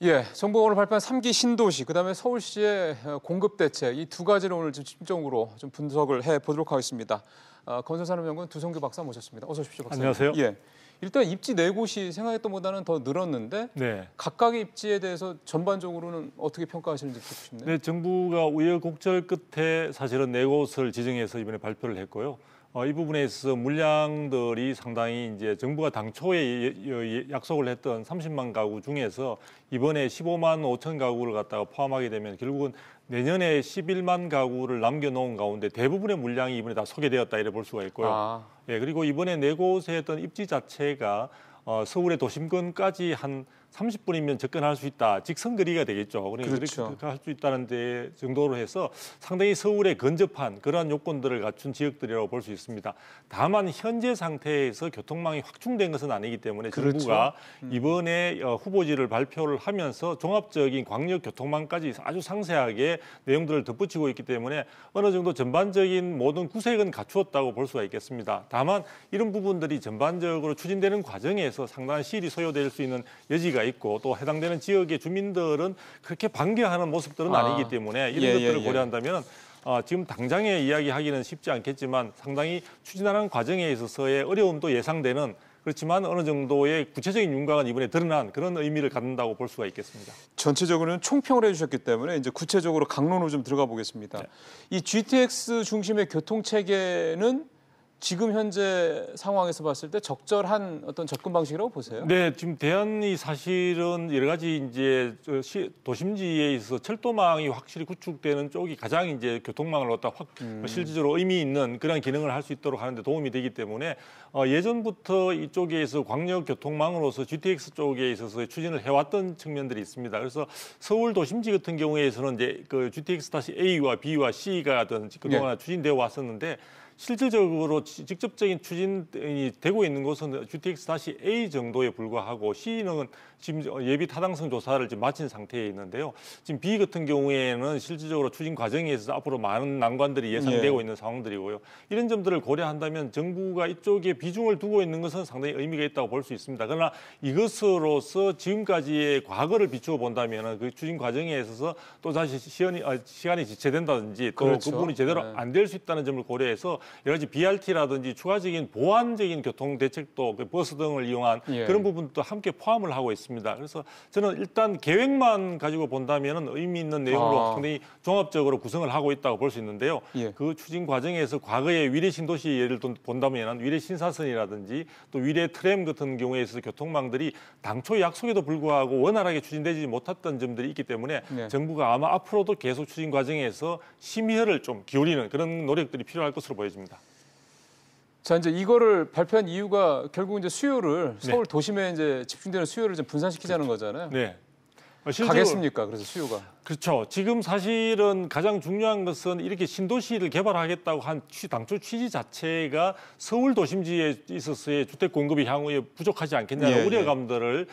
예, 정부가 오늘 발표한 3기 신도시, 그다음에 서울시의 공급 대책 이 두 가지를 오늘 좀 집중적으로 좀 분석을 해 보도록 하겠습니다. 건설산업연구원 두성규 박사 모셨습니다. 어서 오십시오, 박사님. 안녕하세요. 예, 일단 입지 네 곳이 생각했던 것보다는 더 늘었는데 네. 각각의 입지에 대해서 전반적으로는 어떻게 평가하시는지 듣고 싶네요. 네, 정부가 우여곡절 끝에 사실은 네 곳을 지정해서 이번에 발표를 했고요. 이 부분에 있어서 물량들이 상당히 이제 정부가 당초에 약속을 했던 30만 가구 중에서 이번에 15만 5천 가구를 갖다가 포함하게 되면 결국은 내년에 11만 가구를 남겨놓은 가운데 대부분의 물량이 이번에 다 소개되었다 이래 볼 수가 있고요. 예, 그리고 이번에 네 곳에 했던 입지 자체가 서울의 도심권까지 한 30분이면 접근할 수 있다. 직선거리가 되겠죠. 그러니까 그렇죠. 그렇게 할 수 있다는 데 정도로 해서 상당히 서울에 근접한 그러한 요건들을 갖춘 지역들이라고 볼 수 있습니다. 다만 현재 상태에서 교통망이 확충된 것은 아니기 때문에 그렇죠. 정부가 이번에 후보지를 발표를 하면서 종합적인 광역 교통망까지 아주 상세하게 내용들을 덧붙이고 있기 때문에 어느 정도 전반적인 모든 구색은 갖추었다고 볼 수가 있겠습니다. 다만 이런 부분들이 전반적으로 추진되는 과정에서 상당한 시일이 소요될 수 있는 여지가 있고 또 해당되는 지역의 주민들은 그렇게 반겨하는 모습들은 아니기 때문에 이런 것들을 고려한다면 지금 당장에 이야기하기는 쉽지 않겠지만 상당히 추진하는 과정에 있어서의 어려움도 예상되는 그렇지만 어느 정도의 구체적인 윤곽은 이번에 드러난 그런 의미를 갖는다고 볼 수가 있겠습니다. 전체적으로는 총평을 해주셨기 때문에 이제 구체적으로 강론으로 좀 들어가 보겠습니다. 네. 이 GTX 중심의 교통 체계는 지금 현재 상황에서 봤을 때 적절한 어떤 접근 방식이라고 보세요? 네, 지금 대안이 사실은 여러 가지 이제 도심지에 있어서 철도망이 확실히 구축되는 쪽이 가장 이제 교통망을 갖다 실질적으로 의미 있는 그런 기능을 할 수 있도록 하는데 도움이 되기 때문에 예전부터 이쪽에서 광역 교통망으로서 GTX 쪽에 있어서 추진을 해왔던 측면들이 있습니다. 그래서 서울 도심지 같은 경우에서는 이제 그 GTX-A와 B와 C가 그동안 추진되어 왔었는데. 실질적으로 직접적인 추진이 되고 있는 곳은 GTX-A 정도에 불과하고 C는 지금 예비 타당성 조사를 지금 마친 상태에 있는데요. 지금 B 같은 경우에는 실질적으로 추진 과정에 있어서 앞으로 많은 난관들이 예상되고 있는 상황들이고요. 이런 점들을 고려한다면 정부가 이쪽에 비중을 두고 있는 것은 상당히 의미가 있다고 볼 수 있습니다. 그러나 이것으로서 지금까지의 과거를 비추어 본다면 그 추진 과정에 있어서 또 다시 시간이 지체된다든지 또 그 부분이 제대로 안 될 수 있다는 점을 고려해서 여러 가지 BRT라든지 추가적인 보완적인 교통 대책도 버스 등을 이용한 그런 부분도 함께 포함을 하고 있습니다. 그래서 저는 일단 계획만 가지고 본다면 의미 있는 내용으로 상당히 종합적으로 구성을 하고 있다고 볼 수 있는데요. 그 추진 과정에서 과거의 위례 신도시 예를 본다면 위례 신사선이라든지 또 위례 트램 같은 경우에 있어서 교통망들이 당초 약속에도 불구하고 원활하게 추진되지 못했던 점들이 있기 때문에 정부가 아마 앞으로도 계속 추진 과정에서 심혈을 좀 기울이는 그런 노력들이 필요할 것으로 보여집니다. 자, 이제 이거를 발표한 이유가 결국 이제 수요를 서울 도심에 이제 집중되는 수요를 좀 분산시키자는 거잖아요. 네. 가겠습니까? 그래서 수요가. 그렇죠. 지금 사실은 가장 중요한 것은 이렇게 신도시를 개발하겠다고 한 당초 취지 자체가 서울 도심지에 있어서의 주택 공급이 향후에 부족하지 않겠냐는 우려감들을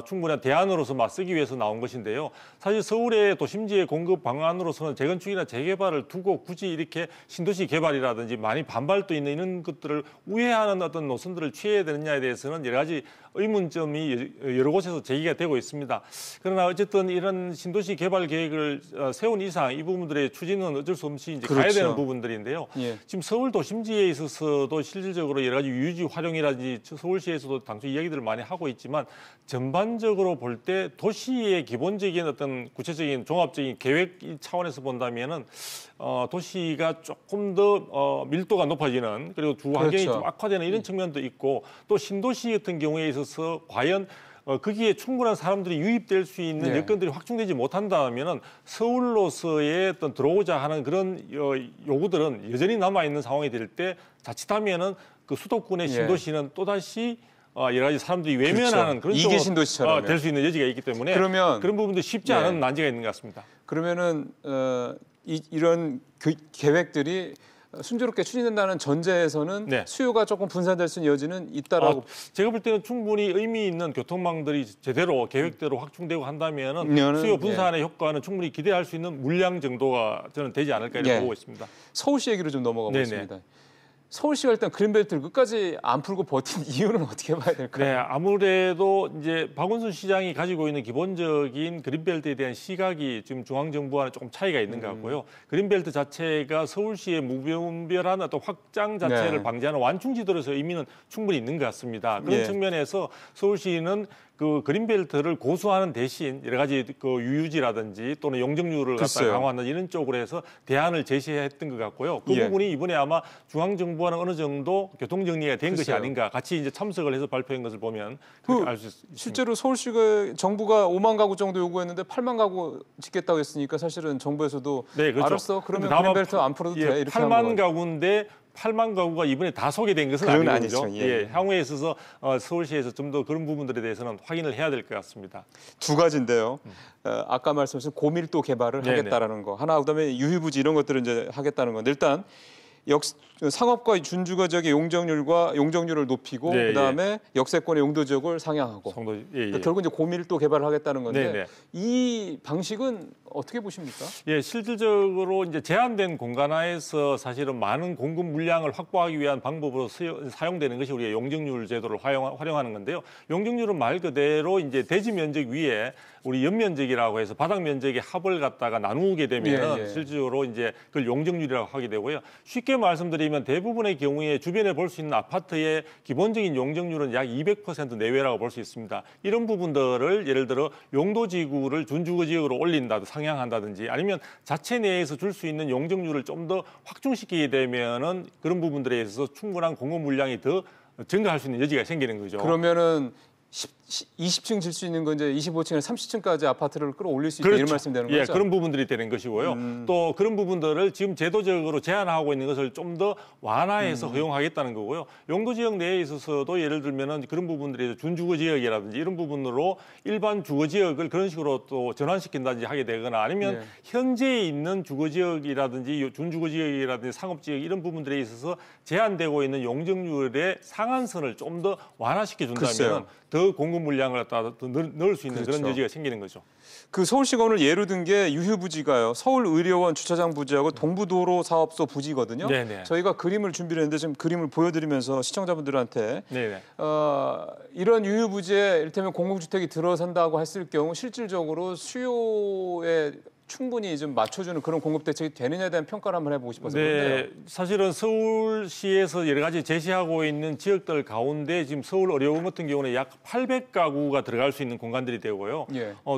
충분한 대안으로서 맞서기 위해서 나온 것인데요. 사실 서울의 도심지의 공급 방안으로서는 재건축이나 재개발을 두고 굳이 이렇게 신도시 개발이라든지 많이 반발도 있는 이런 것들을 우회하는 어떤 노선들을 취해야 되느냐에 대해서는 여러 가지 의문점이 여러 곳에서 제기가 되고 있습니다. 그러나 그러나 어쨌든 이런 신도시 개발 계획을 세운 이상 이 부분들의 추진은 어쩔 수 없이 이제 그렇죠. 가야 되는 부분들인데요. 예. 지금 서울 도심지에 있어서도 실질적으로 여러 가지 유유지 활용이라든지 서울시에서도 당초 이야기들을 많이 하고 있지만 전반적으로 볼 때 도시의 기본적인 어떤 구체적인 종합적인 계획 차원에서 본다면은 도시가 조금 더 밀도가 높아지는 그리고 주 환경이 그렇죠. 좀 악화되는 이런 측면도 있고 또 신도시 같은 경우에 있어서 과연 거기에 충분한 사람들이 유입될 수 있는 예. 여건들이 확충되지 못한다면은 서울로서의 어떤 들어오자 하는 그런 요구들은 여전히 남아 있는 상황이 될 때 자칫하면은 그 수도권의 신도시는 또다시 여러 가지 사람들이 외면하는 그런 이게 신도시처럼 될 수 있는 여지가 있기 때문에 그러면 그런 부분도 쉽지 않은 난제가 있는 것 같습니다. 그러면은 이런 계획들이 순조롭게 추진된다는 전제에서는 수요가 조금 분산될 수 있는 여지는 있다라고. 제가 볼 때는 충분히 의미 있는 교통망들이 제대로 계획대로 확충되고 한다면은 수요 분산의 효과는 충분히 기대할 수 있는 물량 정도가 저는 되지 않을까 이렇게 보고 있습니다. 서울시 얘기로 좀 넘어가 보겠습니다. 서울시가 일단 그린벨트를 끝까지 안 풀고 버틴 이유는 어떻게 봐야 될까요? 네, 아무래도 이제 박원순 시장이 가지고 있는 기본적인 그린벨트에 대한 시각이 지금 중앙정부와는 조금 차이가 있는 것 같고요. 그린벨트 자체가 서울시의 무분별한 어떤 확장 자체를 방지하는 완충지도로서 의미는 충분히 있는 것 같습니다. 그런 측면에서 서울시는 그 그린벨트를 고수하는 대신 여러 가지 그 유유지라든지 또는 용적률을 갖다 강화하는 이런 쪽으로 해서 대안을 제시했던 것 같고요. 그 부분이 이번에 아마 중앙정부와는 어느 정도 교통정리가 된 것이 아닌가 같이 이제 참석을 해서 발표한 것을 보면 알 수 있습니다. 실제로 서울시가 정부가 5만 가구 정도 요구했는데 8만 가구 짓겠다고 했으니까 사실은 정부에서도 그렇죠. 알았어. 그러면 그린벨트 안 풀어도 돼. 이렇게 8만 가구인데 8만 가구가 이번에 다 소개된 것은 아니죠. 향후에 있어서 서울시에서 좀 더 그런 부분들에 대해서는 확인을 해야 될 것 같습니다. 두 가지인데요. 아까 말씀하신 고밀도 개발을 하겠다라는 거. 하나 그다음에 유휴부지 이런 것들을 이제 하겠다는 건데 일단 상업과 준주거 지역의 용적률을 높이고 그다음에 역세권의 용도 지역을 상향하고 그러니까 결국 이제 고밀도 개발을 하겠다는 건데 이 방식은 어떻게 보십니까? 실질적으로 이제 제한된 공간하에서 사실은 많은 공급 물량을 확보하기 위한 방법으로 사용되는 것이 우리가 용적률 제도를 활용하는 건데요. 용적률은 말 그대로 이제 대지 면적 위에 우리 연면적이라고 해서 바닥 면적의 합을 갖다가 나누게 되면 실질적으로 이제 그걸 용적률이라고 하게 되고요. 쉽게 말씀드리면 대부분의 경우에 주변에 볼 수 있는 아파트의 기본적인 용적률은 약 200% 내외라고 볼 수 있습니다. 이런 부분들을 예를 들어 용도지구를 준주거 지역으로 올린다든지 상향한다든지 아니면 자체 내에서 줄 수 있는 용적률을 좀 더 확충시키게 되면은 그런 부분들에 있어서 충분한 공급 물량이 더 증가할 수 있는 여지가 생기는 거죠. 그러면은 20층 질 수 있는 건 이제 25층에서 30층까지 아파트를 끌어올릴 수 있다 이런 말씀 되는 거죠? 그런 부분들이 되는 것이고요. 또 그런 부분들을 지금 제도적으로 제한하고 있는 것을 좀 더 완화해서 허용하겠다는 거고요. 용도 지역 내에 있어서도 예를 들면은 그런 부분들이 준주거 지역이라든지 이런 부분으로 일반 주거 지역을 그런 식으로 또 전환시킨다든지 하게 되거나 아니면 현재 있는 주거 지역이라든지 준주거 지역이라든지 상업 지역 이런 부분들에 있어서 제한되고 있는 용적률의 상한선을 좀 더 완화시켜 준다면 더 공급 물량을 갖다 넣을 수 있는 그런 여지가 생기는 거죠. 그 서울시가 오늘 예로 든 게 유휴부지가요. 서울의료원 주차장 부지하고 동부도로 사업소 부지거든요. 저희가 그림을 준비를 했는데 지금 그림을 보여드리면서 시청자분들한테 이런 유휴부지에 이를테면 공공주택이 들어선다고 했을 경우 실질적으로 수요에 충분히 좀 맞춰주는 그런 공급 대책이 되느냐에 대한 평가를 한번 해보고 싶어서 그런데요. 사실은 서울시에서 여러 가지 제시하고 있는 지역들 가운데 지금 서울의료원 같은 경우는 약 800가구가 들어갈 수 있는 공간들이 되고요.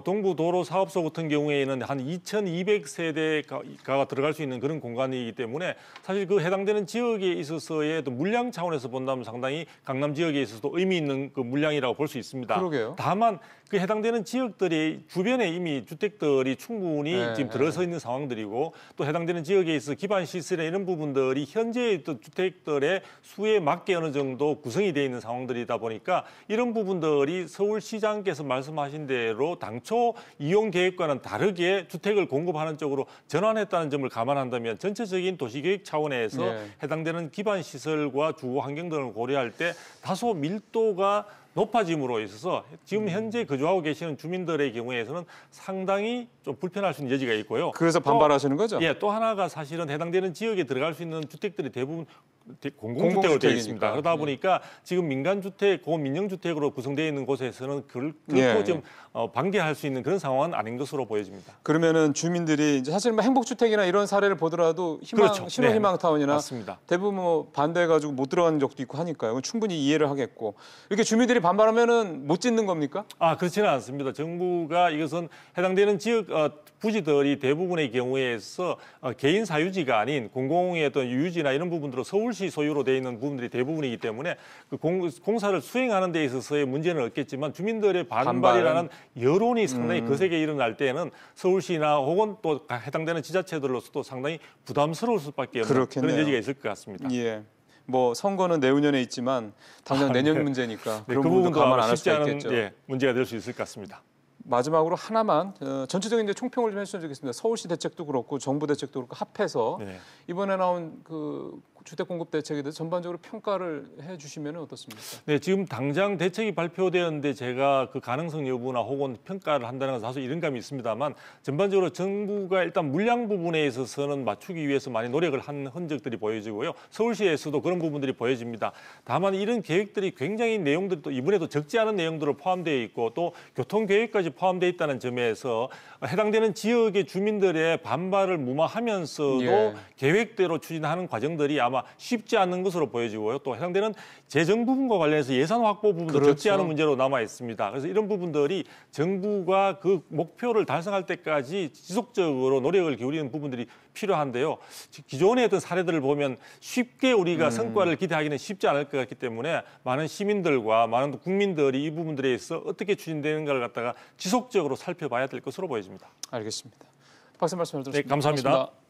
동부도로 사업소 같은 경우에는 한 2,200세대가 들어갈 수 있는 그런 공간이기 때문에 사실 그 해당되는 지역에 있어서의 또 물량 차원에서 본다면 상당히 강남 지역에 있어서도 의미 있는 그 물량이라고 볼 수 있습니다. 그러게요. 다만 그 해당되는 지역들이 주변에 이미 주택들이 충분히 지금 들어서 있는 상황들이고 또 해당되는 지역에 있어 기반 시설이나 이런 부분들이 현재의 또 주택들의 수에 맞게 어느 정도 구성이 되어 있는 상황들이다 보니까 이런 부분들이 서울시장께서 말씀하신 대로 당초 이용 계획과는 다르게 주택을 공급하는 쪽으로 전환했다는 점을 감안한다면 전체적인 도시계획 차원에서 해당되는 기반 시설과 주거 환경 등을 고려할 때 다소 밀도가 높아짐으로 있어서 지금 현재 거주하고 계시는 주민들의 경우에서는 상당히 좀 불편할 수 있는 여지가 있고요. 그래서 반발하시는 거죠? 또 하나가 사실은 해당되는 지역에 들어갈 수 있는 주택들이 대부분 공공주택으로 되어 있습니다. 그러다 보니까 지금 민간주택, 고민영주택으로 구성되어 있는 곳에서는 결코 좀 방기할 수 있는 그런 상황은 아닌 것으로 보여집니다. 그러면은 주민들이 이제 사실 뭐 행복주택이나 이런 사례를 보더라도 신혼희망타운이나 맞습니다. 대부분 뭐 반대해가지고 못 들어가는 적도 있고 하니까요. 충분히 이해를 하겠고 이렇게 주민들이 반발하면은 못 짓는 겁니까? 그렇지는 않습니다. 정부가 이것은 해당되는 지역 부지들이 대부분의 경우에서 개인 사유지가 아닌 공공의 어떤 유유지나 이런 부분들로 서울시 소유로 되어 있는 부분들이 대부분이기 때문에 그 공사를 수행하는 데 있어서의 문제는 없겠지만 주민들의 반발이라는 여론이 상당히 거세게 일어날 때는 서울시나 혹은 또 해당되는 지자체들로서도 상당히 부담스러울 수밖에 없는 그런 여지가 있을 것 같습니다. 예. 뭐 선거는 내후년에 있지만 당장 내년 문제니까 그런 그 부분도 감안 안 할 쉽지 수가 않은 있겠죠. 문제가 될 수 있을 것 같습니다. 마지막으로 하나만 전체적인 총평을 좀 해주셨으면 좋겠습니다. 서울시 대책도 그렇고 정부 대책도 그렇고 합해서 이번에 나온 그 주택 공급 대책에 대해서 전반적으로 평가를 해주시면 어떻습니까? 네, 지금 당장 대책이 발표되었는데 제가 그 가능성 여부나 혹은 평가를 한다는 것은 다소 이른감이 있습니다만 전반적으로 정부가 일단 물량 부분에 있어서는 맞추기 위해서 많이 노력을 한 흔적들이 보여지고요. 서울시에서도 그런 부분들이 보여집니다. 다만 이런 계획들이 굉장히 내용들이 또 이번에도 적지 않은 내용들로 포함되어 있고 또 교통 계획까지 포함되어 있다는 점에서 해당되는 지역의 주민들의 반발을 무마하면서도 계획대로 추진하는 과정들이 아마 쉽지 않은 것으로 보여지고요. 또 해당되는 재정 부분과 관련해서 예산 확보 부분도 적지 않은 문제로 남아 있습니다. 그래서 이런 부분들이 정부가 그 목표를 달성할 때까지 지속적으로 노력을 기울이는 부분들이 필요한데요. 기존의 어떤 사례들을 보면 쉽게 우리가 성과를 기대하기는 쉽지 않을 것 같기 때문에 많은 시민들과 많은 국민들이 이 부분들에 있어 어떻게 추진되는가를 갖다가 지속적으로 살펴봐야 될 것으로 보여집니다. 알겠습니다. 박사 말씀을 들었습니다. 네, 감사합니다. 고맙습니다.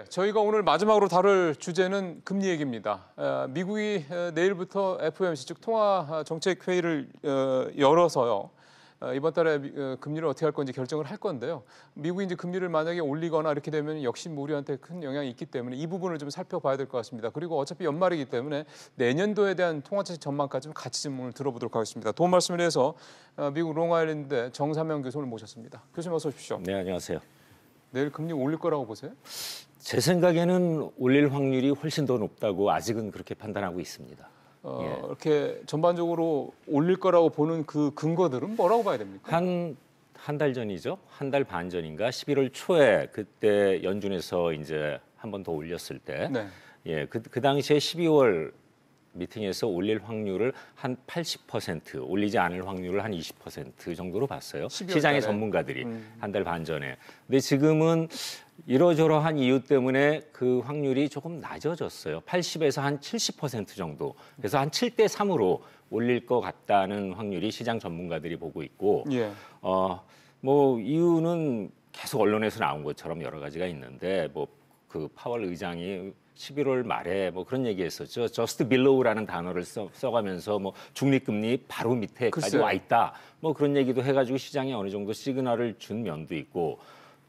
저희가 오늘 마지막으로 다룰 주제는 금리 얘기입니다. 미국이 내일부터 FOMC 즉 통화 정책 회의를 열어서요. 이번 달에 금리를 어떻게 할 건지 결정을 할 건데요. 미국이 이제 금리를 만약에 올리거나 이렇게 되면 역시 우리한테 큰 영향이 있기 때문에 이 부분을 좀 살펴봐야 될 것 같습니다. 그리고 어차피 연말이기 때문에 내년도에 대한 통화정책 전망까지 좀 같이 좀 오늘 들어보도록 하겠습니다. 도움 말씀을 위해서 미국 롱아일랜드 정삼영 교수를 모셨습니다. 교수님 어서 오십시오. 네, 안녕하세요. 내일 금리 올릴 거라고 보세요? 제 생각에는 올릴 확률이 훨씬 더 높다고 아직은 그렇게 판단하고 있습니다. 이렇게 전반적으로 올릴 거라고 보는 그 근거들은 뭐라고 봐야 됩니까? 한 달 전이죠. 한 달 반 전인가 11월 초에 그때 연준에서 이제 한 번 더 올렸을 때, 그 당시에 12월 미팅에서 올릴 확률을 한 80%, 올리지 않을 확률을 한 20% 정도로 봤어요. 시장의 전문가들이 한 달 반 전에. 근데 지금은 이러저러한 이유 때문에 그 확률이 조금 낮아졌어요. 80에서 한 70% 정도. 그래서 한 7대 3으로 올릴 것 같다는 확률이 시장 전문가들이 보고 있고, 뭐 이유는 계속 언론에서 나온 것처럼 여러 가지가 있는데, 뭐 그 파월 의장이 11월 말에 뭐 그런 얘기했었죠. 저스트 빌로우라는 단어를 써가면서 뭐 중립금리 바로 밑에까지 와 있다. 뭐 그런 얘기도 해가지고 시장에 어느 정도 시그널을 준 면도 있고,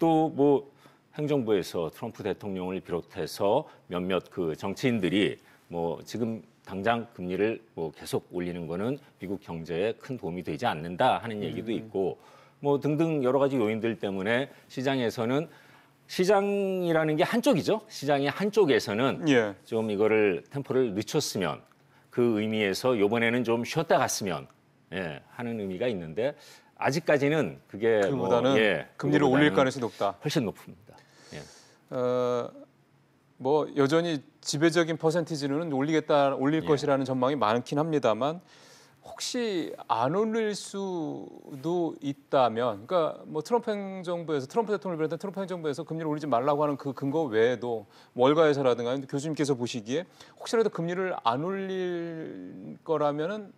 또 뭐 행정부에서 트럼프 대통령을 비롯해서 몇몇 그 정치인들이 뭐 지금 당장 금리를 뭐 계속 올리는 거는 미국 경제에 큰 도움이 되지 않는다 하는 얘기도 있고, 뭐 등등 여러 가지 요인들 때문에 시장에서는 시장이라는 게 한쪽이죠. 시장의 한쪽에서는 좀 이거를 템포를 늦췄으면 그 의미에서 이번에는 좀 쉬었다 갔으면 하는 의미가 있는데 아직까지는 그게 그보다는 금리를 올릴 가능성이 높다. 훨씬 높습니다. 뭐 여전히 지배적인 퍼센티지는 올릴 것이라는 전망이 많긴 합니다만 혹시 안 올릴 수도 있다면, 그러니까 뭐 트럼프 대통령을 비롯한 트럼프 행정부에서 금리를 올리지 말라고 하는 그 근거 외에도 월가에서라든가 교수님께서 보시기에 혹시라도 금리를 안 올릴 거라면은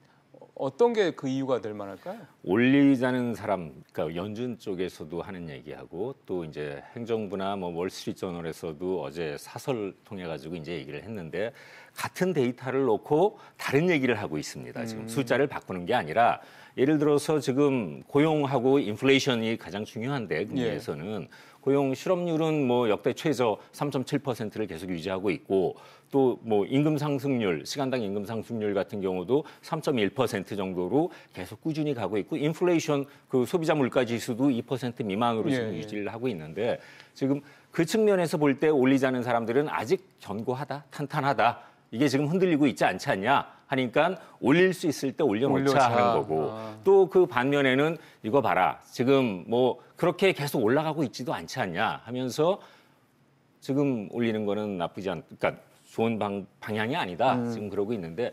어떤 게 그 이유가 될 만할까요? 올리자는 사람, 그러니까 연준 쪽에서도 하는 얘기하고 또 이제 행정부나 뭐 월스트리트저널에서도 어제 사설 통해 가지고 이제 얘기를 했는데 같은 데이터를 놓고 다른 얘기를 하고 있습니다. 지금 숫자를 바꾸는 게 아니라 예를 들어서 지금 고용하고 인플레이션이 가장 중요한데 국내에서는 고용 실업률은 뭐 역대 최저 3.7%를 계속 유지하고 있고 또 뭐 임금 상승률, 시간당 임금 상승률 같은 경우도 3.1% 정도로 계속 꾸준히 가고 있고 인플레이션 그 소비자 물가 지수도 2% 미만으로 지금 유지를 하고 있는데 지금 그 측면에서 볼 때 올리자는 사람들은 아직 견고하다, 탄탄하다. 이게 지금 흔들리고 있지 않지 않냐 하니까 올릴 수 있을 때 올려놓자 하는 거고 또 그 반면에는 이거 봐라 지금 뭐 그렇게 계속 올라가고 있지도 않지 않냐 하면서 지금 올리는 거는 나쁘지 않, 그러니까 좋은 방향이 아니다 지금 그러고 있는데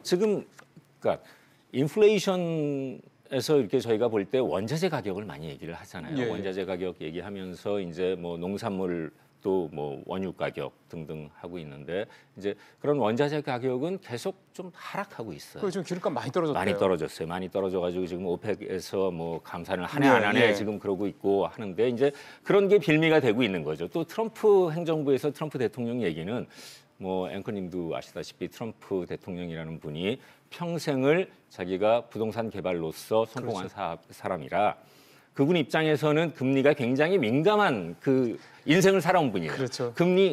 지금 그러니까 인플레이션에서 이렇게 저희가 볼 때 원자재 가격을 많이 얘기를 하잖아요. 원자재 가격 얘기하면서 이제 뭐 농산물 또 뭐 원유 가격 등등 하고 있는데 이제 그런 원자재 가격은 계속 좀 하락하고 있어요. 지금 기름값 많이 떨어졌어요. 많이 떨어졌어요. 많이 떨어져가지고 지금 오펙에서 뭐 감산을 한 해 안 해 지금 그러고 있고 하는데 이제 그런 게 빌미가 되고 있는 거죠. 또 트럼프 행정부에서 트럼프 대통령 얘기는 뭐 앵커님도 아시다시피 트럼프 대통령이라는 분이 평생을 자기가 부동산 개발로서 성공한 사람이라 그분 입장에서는 금리가 굉장히 민감한 그 인생을 살아온 분이에요. 금리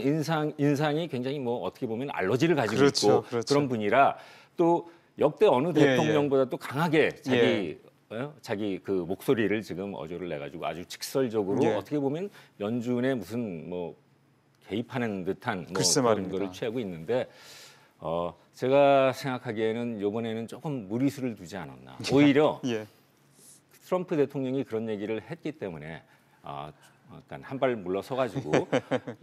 인상이 굉장히 뭐 어떻게 보면 알러지를 가지고 있고 그런 분이라 또 역대 어느 대통령보다도 강하게 자기 그 목소리를 지금 어조를 내가지고 아주 직설적으로 어떻게 보면 연준에 무슨 뭐 개입하는 듯한 뭐 그런 거를 취하고 있는데 제가 생각하기에는 이번에는 조금 무리수를 두지 않았나. 오히려 트럼프 대통령이 그런 얘기를 했기 때문에 약간 한 발 물러서가지고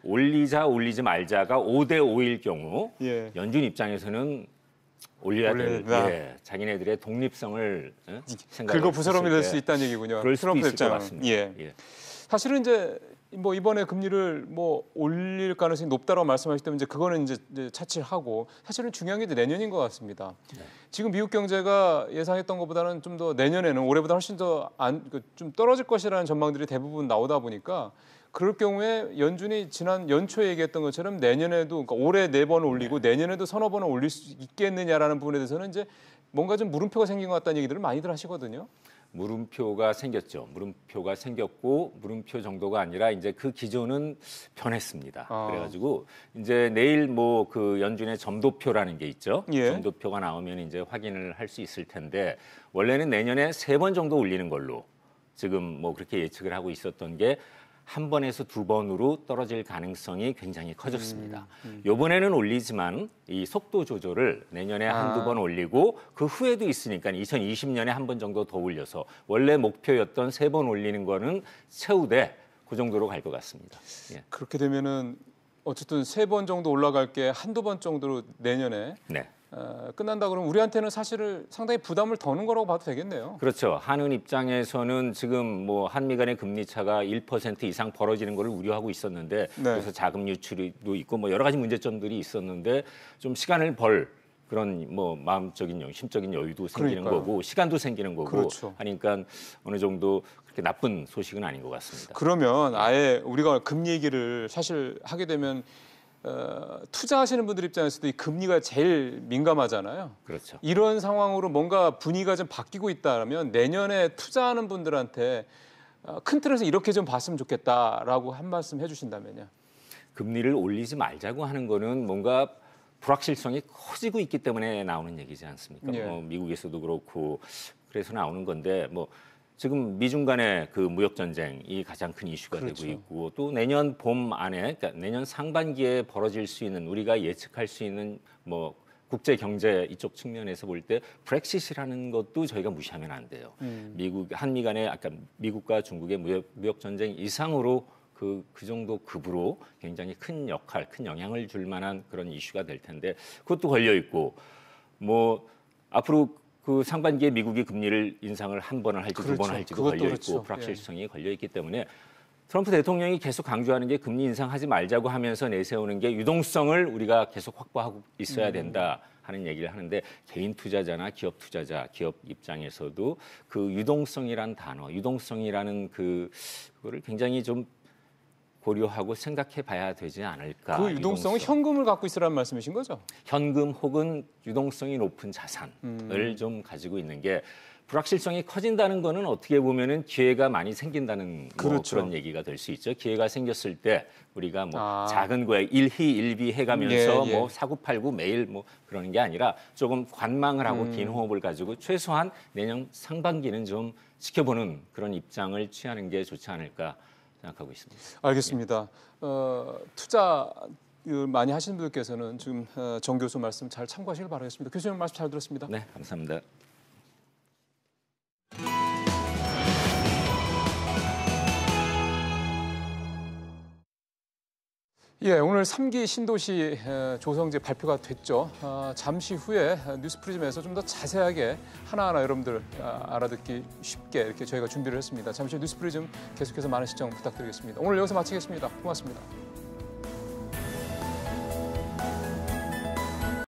올리지 말자가 5대 5일 경우 연준 입장에서는 올려야 될 자기네들의 독립성을 생각을 긁어 부스럼이 될 수 있다는 얘기군요. 그럴 수도 있을 것 같습니다. 사실은 이제 뭐 이번에 금리를 뭐 올릴 가능성이 높다라고 말씀하시기 때문에 이제 그거는 이제 차치를 하고 사실은 중요한 게 이제 내년인 것 같습니다. 지금 미국 경제가 예상했던 것보다는 좀 더 내년에는 올해보다 훨씬 더 좀 떨어질 것이라는 전망들이 대부분 나오다 보니까 그럴 경우에 연준이 지난 연초에 얘기했던 것처럼 내년에도 그러니까 올해 4번 올리고 내년에도 서너 번은 올릴 수 있겠느냐라는 부분에 대해서는 이제 뭔가 좀 물음표가 생긴 것 같다는 얘기들을 많이들 하시거든요. 물음표가 생겼죠. 물음표가 생겼고 물음표 정도가 아니라 이제 그 기조는 변했습니다. 그래가지고 이제 내일 뭐 그 연준의 점도표라는 게 있죠. 점도표가 나오면 이제 확인을 할 수 있을 텐데 원래는 내년에 3번 정도 올리는 걸로 지금 뭐 그렇게 예측을 하고 있었던 게 한 번에서 2번으로 떨어질 가능성이 굉장히 커졌습니다. 이번에는 올리지만 이 속도 조절을 내년에 한두 번 올리고 그 후에도 있으니까 2020년에 한 번 정도 더 올려서 원래 목표였던 3번 올리는 거는 채우되 그 정도로 갈 것 같습니다. 그렇게 되면은 어쨌든 3번 정도 올라갈 게 한두 번 정도로 내년에 끝난다 그러면 우리한테는 사실은 상당히 부담을 더는 거라고 봐도 되겠네요. 그렇죠. 한은 입장에서는 지금 뭐 한미 간의 금리 차가 1% 이상 벌어지는 걸 우려하고 있었는데 그래서 자금 유출도 있고 뭐 여러 가지 문제점들이 있었는데 좀 시간을 벌 그런 뭐 마음적인 심적인 여유도 생기는 거고 시간도 생기는 거고 하니까 어느 정도 그렇게 나쁜 소식은 아닌 것 같습니다. 그러면 아예 우리가 금리 얘기를 사실 하게 되면 투자하시는 분들 입장에서도 이 금리가 제일 민감하잖아요. 그렇죠. 이런 상황으로 뭔가 분위기가 좀 바뀌고 있다면 내년에 투자하는 분들한테 큰 틀에서 이렇게 좀 봤으면 좋겠다라고 한 말씀 해주신다면요. 금리를 올리지 말자고 하는 거는 뭔가 불확실성이 커지고 있기 때문에 나오는 얘기지 않습니까? 뭐 미국에서도 그렇고 그래서 나오는 건데 뭐 지금 미중 간의 그 무역 전쟁이 가장 큰 이슈가 되고 있고 또 내년 봄 안에 그러니까 내년 상반기에 벌어질 수 있는 우리가 예측할 수 있는 뭐 국제 경제 이쪽 측면에서 볼 때 브렉시트라는 것도 저희가 무시하면 안 돼요. 한미 간의 아까 미국과 중국의 무역 전쟁 이상으로 그 정도 급으로 굉장히 큰 역할, 큰 영향을 줄 만한 그런 이슈가 될 텐데 그것도 걸려 있고 뭐 앞으로 그 상반기에 미국이 금리를 인상을 한 번을 할지 두 번을 할지도 걸려 있고 그렇죠. 불확실성이 걸려 있기 때문에 트럼프 대통령이 계속 강조하는 게 금리 인상하지 말자고 하면서 내세우는 게 유동성을 우리가 계속 확보하고 있어야 된다 하는 얘기를 하는데 개인 투자자나 기업 투자자, 기업 입장에서도 그 유동성이란 단어, 유동성이라는 그거를 굉장히 좀 고려하고 생각해 봐야 되지 않을까. 그 유동성은 현금을 갖고 있으라는 말씀이신 거죠? 현금 혹은 유동성이 높은 자산을 좀 가지고 있는 게 불확실성이 커진다는 거는 어떻게 보면은 기회가 많이 생긴다는 그렇죠. 그런 얘기가 될 수 있죠. 기회가 생겼을 때 우리가 뭐 작은 거에 일희 해가면서 뭐 사고팔고 매일 뭐 그러는 게 아니라 조금 관망을 하고 긴 호흡을 가지고 최소한 내년 상반기는 좀 지켜보는 그런 입장을 취하는 게 좋지 않을까 생각하고 있습니다. 알겠습니다. 투자 많이 하시는 분들께서는 지금 정 교수 말씀 잘 참고하시길 바라겠습니다. 교수님 말씀 잘 들었습니다. 네, 감사합니다. 예, 오늘 3기 신도시 조성제 발표가 됐죠. 잠시 후에 뉴스프리즘에서 좀 더 자세하게 하나하나 여러분들 알아듣기 쉽게 이렇게 저희가 준비를 했습니다. 잠시 후 뉴스프리즘 계속해서 많은 시청 부탁드리겠습니다. 오늘 여기서 마치겠습니다. 고맙습니다.